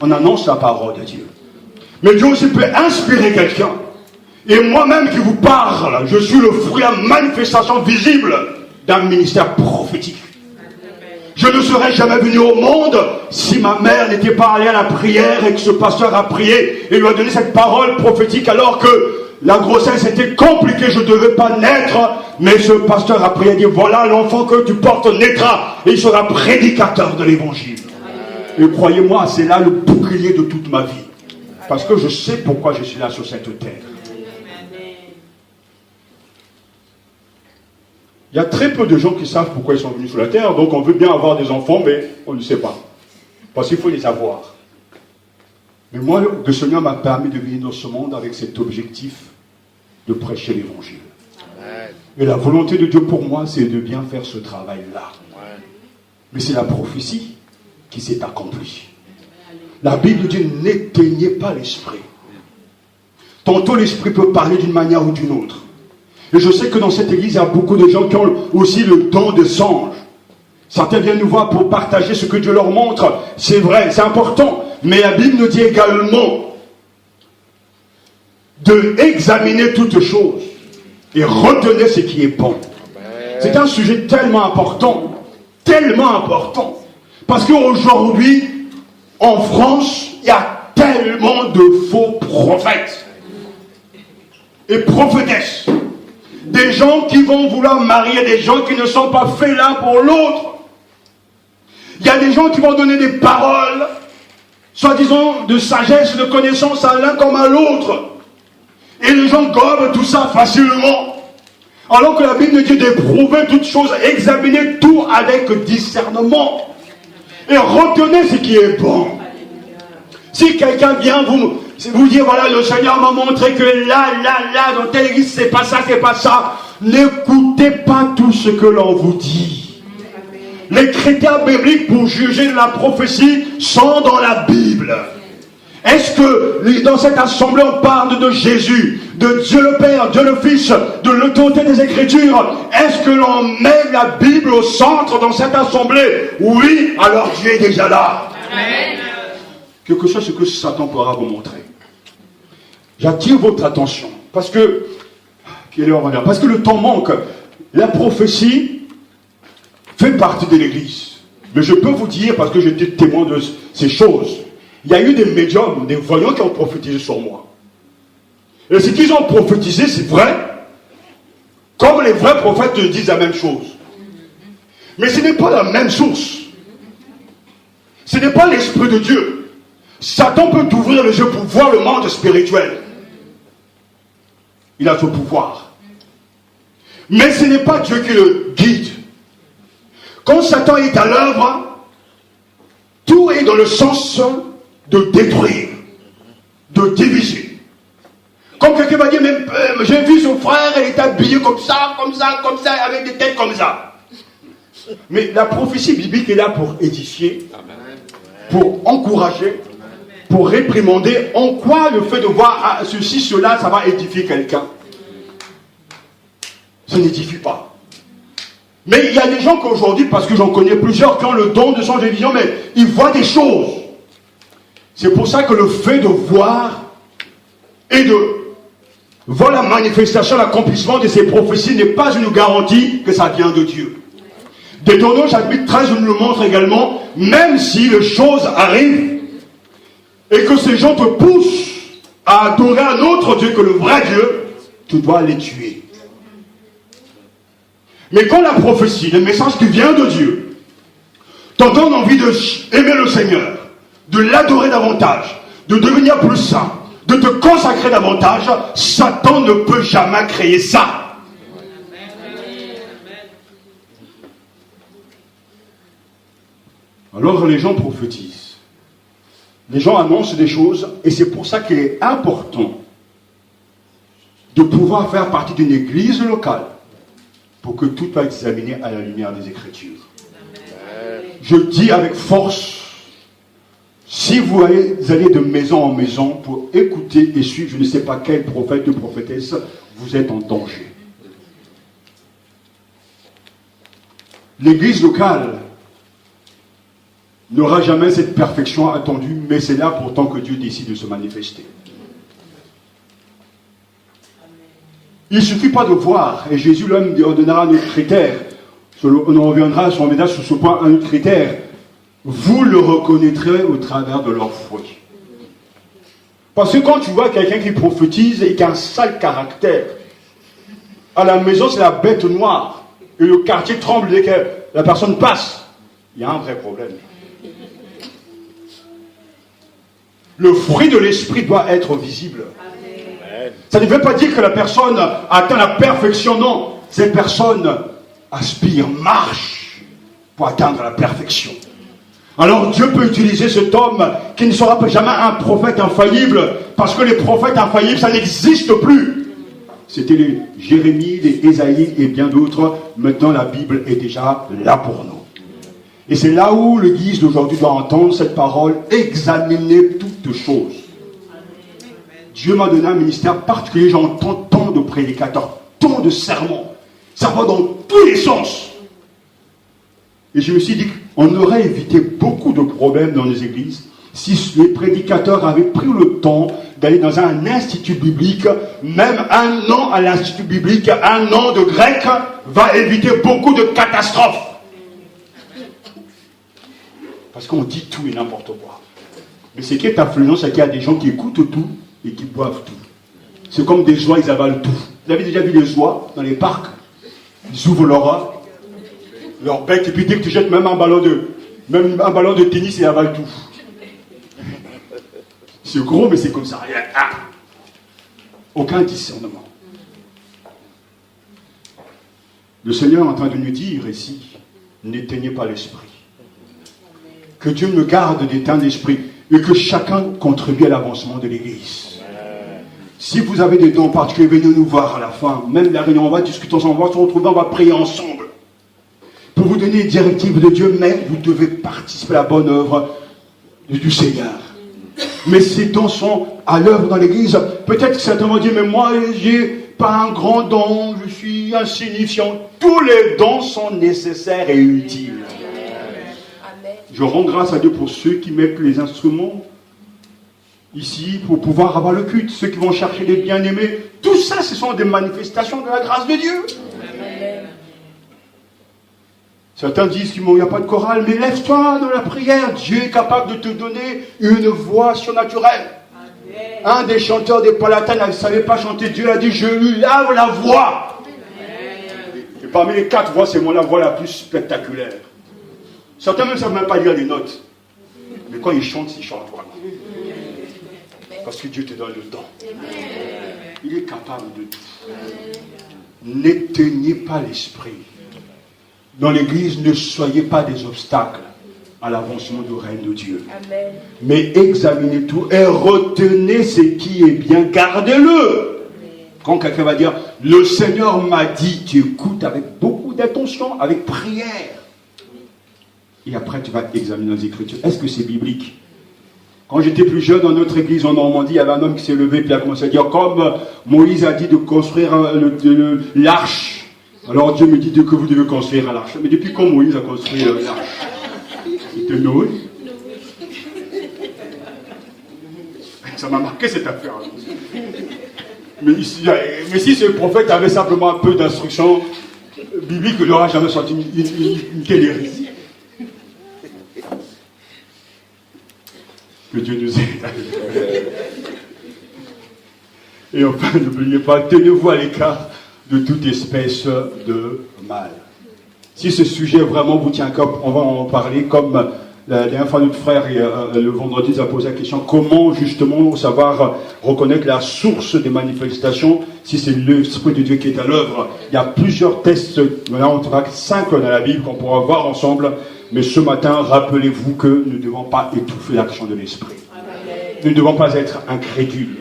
Speaker 3: On annonce la parole de Dieu. Mais Dieu aussi peut inspirer quelqu'un. Et moi-même qui vous parle, je suis le fruit, la manifestation visible d'un ministère prophétique. Je ne serais jamais venu au monde si ma mère n'était pas allée à la prière et que ce pasteur a prié et lui a donné cette parole prophétique alors que la grossesse était compliquée, je ne devais pas naître, mais ce pasteur a prié et dit voilà l'enfant que tu portes naîtra et il sera prédicateur de l'évangile. Et croyez-moi, c'est là le bouclier de toute ma vie. Parce que je sais pourquoi je suis là sur cette terre. Il y a très peu de gens qui savent pourquoi ils sont venus sur la terre, donc on veut bien avoir des enfants, mais on ne sait pas. Parce qu'il faut les avoir. Mais moi, le Seigneur m'a permis de venir dans ce monde avec cet objectif de prêcher l'évangile. Et la volonté de Dieu pour moi, c'est de bien faire ce travail-là. Mais c'est la prophétie qui s'est accomplie. La Bible dit, n'éteignez pas l'esprit. Tantôt l'esprit peut parler d'une manière ou d'une autre. Et je sais que dans cette église, il y a beaucoup de gens qui ont aussi le don des anges. Certains viennent nous voir pour partager ce que Dieu leur montre. C'est vrai, c'est important. Mais la Bible nous dit également de examiner toutes choses et retenir ce qui est bon. C'est un sujet tellement important. Tellement important. Parce qu'aujourd'hui, en France, il y a tellement de faux prophètes et prophétesses. Des gens qui vont vouloir marier des gens qui ne sont pas faits l'un pour l'autre. Il y a des gens qui vont donner des paroles, soi-disant de sagesse, de connaissance à l'un comme à l'autre. Et les gens gobent tout ça facilement. Alors que la Bible dit d'éprouver toutes choses, examiner tout avec discernement. Et retenez ce qui est bon. Si quelqu'un vient vous dire, voilà, le Seigneur m'a montré que là, dans telle église, c'est pas ça. N'écoutez pas tout ce que l'on vous dit. Les critères bibliques pour juger de la prophétie sont dans la Bible. Est-ce que dans cette assemblée, on parle de Jésus, de Dieu le Père, Dieu le Fils, de l'autorité des Écritures? Est-ce que l'on met la Bible au centre dans cette assemblée? Oui, alors Dieu est déjà là. Amen. Quelque chose que Satan pourra vous montrer. J'attire votre attention parce que le temps manque. La prophétie fait partie de l'église. Mais je peux vous dire, parce que j'étais témoin de ces choses, il y a eu des médiums, des voyants qui ont prophétisé sur moi. Et ce qu'ils ont prophétisé, c'est vrai. Comme les vrais prophètes disent la même chose. Mais ce n'est pas la même source. Ce n'est pas l'Esprit de Dieu. Satan peut t'ouvrir les yeux pour voir le monde spirituel. Il a ce pouvoir. Mais ce n'est pas Dieu qui le guide. Quand Satan est à l'œuvre, tout est dans le sens de détruire, de diviser. Comme quelqu'un va dire, mais j'ai vu son frère, il est habillé comme ça, avec des têtes comme ça. Mais la prophétie biblique est là pour édifier, pour encourager, pour réprimander. En quoi le fait de voir ceci, cela, ça va édifier quelqu'un? Ça n'édifie pas. Mais il y a des gens qu'aujourd'hui, parce que j'en connais plusieurs qui ont le don de changer de vision, mais ils voient des choses. C'est pour ça que le fait de voir et de voir la manifestation, l'accomplissement de ces prophéties n'est pas une garantie que ça vient de Dieu. Deutéronome chapitre 13 nous le montre également, même si les choses arrivent et que ces gens te poussent à adorer un autre Dieu que le vrai Dieu, tu dois les tuer. Mais quand la prophétie, le message qui vient de Dieu, t'en donne envie d'aimer le Seigneur, de l'adorer davantage, de devenir plus saint, de te consacrer davantage, Satan ne peut jamais créer ça. Alors les gens prophétisent. Les gens annoncent des choses et c'est pour ça qu'il est important de pouvoir faire partie d'une église locale pour que tout soit examiné à la lumière des Écritures. Je dis avec force, si vous allez de maison en maison pour écouter et suivre je ne sais pas quel prophète ou prophétesse, vous êtes en danger. L'église locale n'aura jamais cette perfection attendue, mais c'est là pourtant que Dieu décide de se manifester. Il ne suffit pas de voir, et Jésus l'homme ordonnera un autre critère. On en reviendra sur ce point, un autre critère. Vous le reconnaîtrez au travers de leurs fruits. Parce que quand tu vois quelqu'un qui prophétise et qui a un sale caractère, à la maison c'est la bête noire, et le quartier tremble dès que la personne passe, il y a un vrai problème. Le fruit de l'esprit doit être visible. Ça ne veut pas dire que la personne atteint la perfection, non. Cette personne aspire, marche pour atteindre la perfection. Alors Dieu peut utiliser cet homme qui ne sera jamais un prophète infaillible, parce que les prophètes infaillibles, ça n'existe plus. C'était les Jérémie, les Ésaïe et bien d'autres. Maintenant, la Bible est déjà là pour nous. Et c'est là où l'Église d'aujourd'hui doit entendre cette parole, examiner toutes choses. Dieu m'a donné un ministère particulier, j'entends tant de prédicateurs, tant de sermons. Ça va dans tous les sens. Et je me suis dit qu'on aurait évité beaucoup de problèmes dans les églises si les prédicateurs avaient pris le temps d'aller dans un institut biblique. Même un an à l'institut biblique, un an de grec va éviter beaucoup de catastrophes. Parce qu'on dit tout et n'importe quoi. Mais ce qui est affluent, c'est qu'il y a des gens qui écoutent tout et qui boivent tout. C'est comme des oies, ils avalent tout. Vous avez déjà vu les oies dans les parcs? Ils ouvrent leur bec, et puis dès que tu jettes même un ballon de tennis, ils avalent tout. C'est gros, mais c'est comme ça. Aucun discernement. Le Seigneur est en train de nous dire ici, n'éteignez pas l'esprit. Que Dieu me garde d'éteindre l'esprit et que chacun contribue à l'avancement de l'Église. Si vous avez des dons particuliers, venez nous voir à la fin. Même la réunion, on va discuter ensemble, on va se retrouver, on va prier ensemble. Pour vous donner les directives de Dieu, mais vous devez participer à la bonne œuvre du Seigneur. Mais ces dons sont à l'œuvre dans l'Église. Peut-être que certains vont dire, mais moi, j'ai pas un grand don, je suis insignifiant. Tous les dons sont nécessaires et utiles. Je rends grâce à Dieu pour ceux qui mettent les instruments ici pour pouvoir avoir le culte, ceux qui vont chercher les bien-aimés. Tout ça, ce sont des manifestations de la grâce de Dieu. Amen. Certains disent qu'il n'y a pas de chorale, mais lève-toi dans la prière. Dieu est capable de te donner une voix surnaturelle. Amen. Un des chanteurs des Palatins ne savait pas chanter. Dieu a dit, je lui lave la voix. Amen. Et parmi les 4 voix, c'est moi la voix la plus spectaculaire. Certains même ne savent même pas lire les notes. Mais quand ils chantent vraiment. Parce que Dieu te donne le don. Il est capable de tout. N'éteignez pas l'esprit. Dans l'église, ne soyez pas des obstacles à l'avancement du règne de Dieu.
Speaker 4: Amen.
Speaker 3: Mais examinez tout et retenez ce qui est bien, gardez-le. Quand quelqu'un va dire, le Seigneur m'a dit, tu écoutes avec beaucoup d'attention, avec prière. Et après, tu vas examiner les Écritures. Est-ce que c'est biblique? Quand j'étais plus jeune, dans notre église en Normandie, il y avait un homme qui s'est levé et a commencé à dire, comme Moïse a dit de construire l'arche, alors Dieu me dit que vous devez construire l'arche. Mais depuis quand Moïse a construit l'arche? C'était Noé. Ça m'a marqué cette affaire. Mais si ce prophète avait simplement un peu d'instruction biblique, il n'aurait jamais sorti une telle hérésie. Que Dieu nous aide. Et enfin, n'oubliez pas, tenez-vous à l'écart de toute espèce de mal. Si ce sujet vraiment vous tient à cœur, on va en parler. Comme la dernière fois, notre frère, le vendredi, nous a posé la question, comment justement savoir reconnaître la source des manifestations, si c'est l'Esprit de Dieu qui est à l'œuvre. Il y a plusieurs tests, on trouvera 5 dans la Bible qu'on pourra voir ensemble. Mais ce matin, rappelez-vous que nous ne devons pas étouffer l'action de l'Esprit. Nous ne devons pas être incrédules.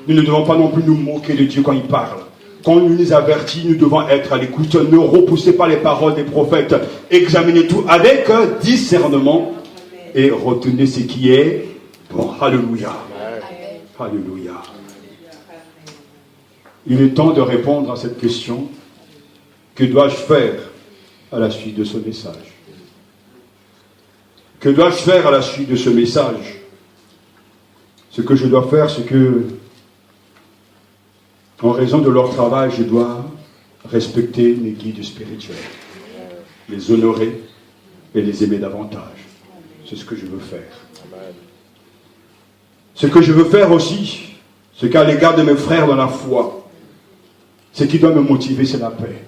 Speaker 3: Nous ne devons pas non plus nous moquer de Dieu quand il parle. Quand il nous avertit, nous devons être à l'écoute. Ne repoussez pas les paroles des prophètes. Examinez tout avec discernement et retenez ce qui est bon. Alléluia. Alléluia. Il est temps de répondre à cette question. Que dois-je faire à la suite de ce message? Que dois-je faire à la suite de ce message? Ce que je dois faire, c'est que, en raison de leur travail, je dois respecter mes guides spirituels, les honorer et les aimer davantage. C'est ce que je veux faire. Ce que je veux faire aussi, c'est qu'à l'égard de mes frères dans la foi, ce qui doit me motiver, c'est la paix.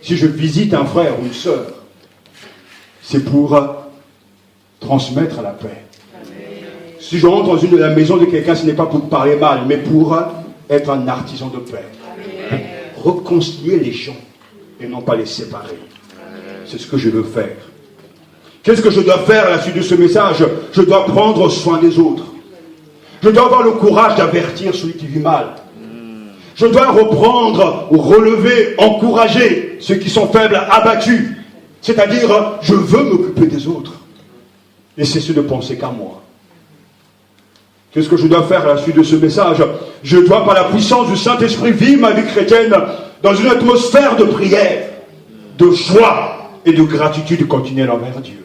Speaker 3: Si je visite un frère ou une sœur, c'est pour transmettre la paix. Si je rentre dans la maison de quelqu'un, ce n'est pas pour parler mal, mais pour être un artisan de paix. Pour réconcilier les gens et non pas les séparer. C'est ce que je veux faire. Qu'est-ce que je dois faire à la suite de ce message? Je dois prendre soin des autres. Je dois avoir le courage d'avertir celui qui vit mal. Je dois reprendre, relever, encourager ceux qui sont faibles, abattus. C'est-à-dire, je veux m'occuper des autres. Et cesser de penser qu'à moi. Qu'est-ce que je dois faire à la suite de ce message? Je dois, par la puissance du Saint-Esprit, vivre ma vie chrétienne dans une atmosphère de prière, de joie et de gratitude continuelle envers Dieu.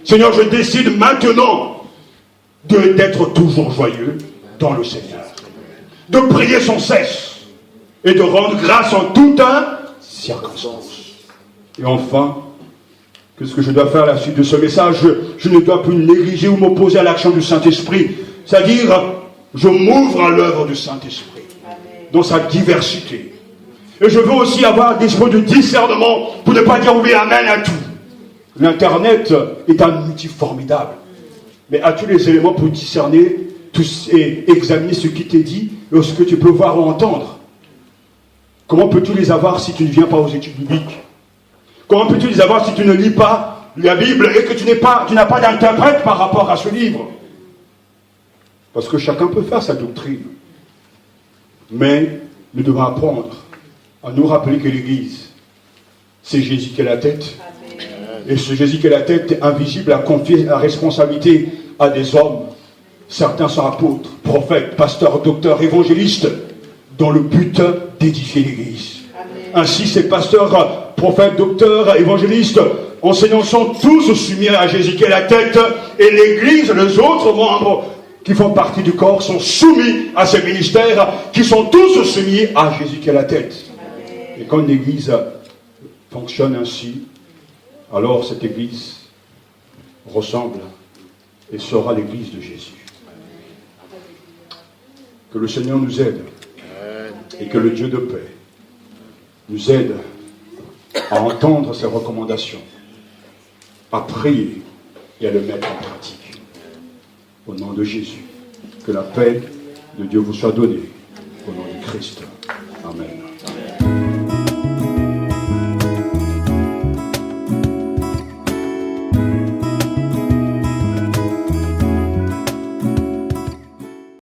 Speaker 3: Seigneur, je décide maintenant d'être toujours joyeux dans le Seigneur. De prier sans cesse et de rendre grâce en toute circonstance. Et enfin, qu'est-ce que je dois faire à la suite de ce message? Je ne dois plus négliger ou m'opposer à l'action du Saint-Esprit. C'est-à-dire, je m'ouvre à l'œuvre du Saint-Esprit, dans sa diversité. Et je veux aussi avoir des esprits de discernement pour ne pas dire oui, amen à tout. L'Internet est un outil formidable. Mais as-tu les éléments pour discerner et examiner ce qui t'est dit et ce que tu peux voir ou entendre? Comment peux-tu les avoir si tu ne viens pas aux études bibliques? Comment peux-tu les avoir si tu ne lis pas la Bible et que tu n'as pas d'interprète par rapport à ce livre? Parce que chacun peut faire sa doctrine. Mais nous devons apprendre à nous rappeler que l'Église, c'est Jésus qui est la tête. Et ce Jésus qui est la tête, invisible, a confié la responsabilité à des hommes. Certains sont apôtres, prophètes, pasteurs, docteurs, évangélistes, dans le but d'édifier l'Église. Ainsi, ces pasteurs, prophètes, docteurs, évangélistes, enseignants sont tous soumis à Jésus qui est la tête, et l'Église, les autres membres qui font partie du corps, sont soumis à ces ministères, qui sont tous soumis à Jésus qui est la tête. Et quand l'Église fonctionne ainsi, alors cette Église ressemble et sera l'Église de Jésus. Que le Seigneur nous aide et que le Dieu de paix nous aide à entendre ses recommandations, à prier et à le mettre en pratique. Au nom de Jésus, que la paix de Dieu vous soit donnée. Au nom de
Speaker 1: Christ.
Speaker 3: Amen.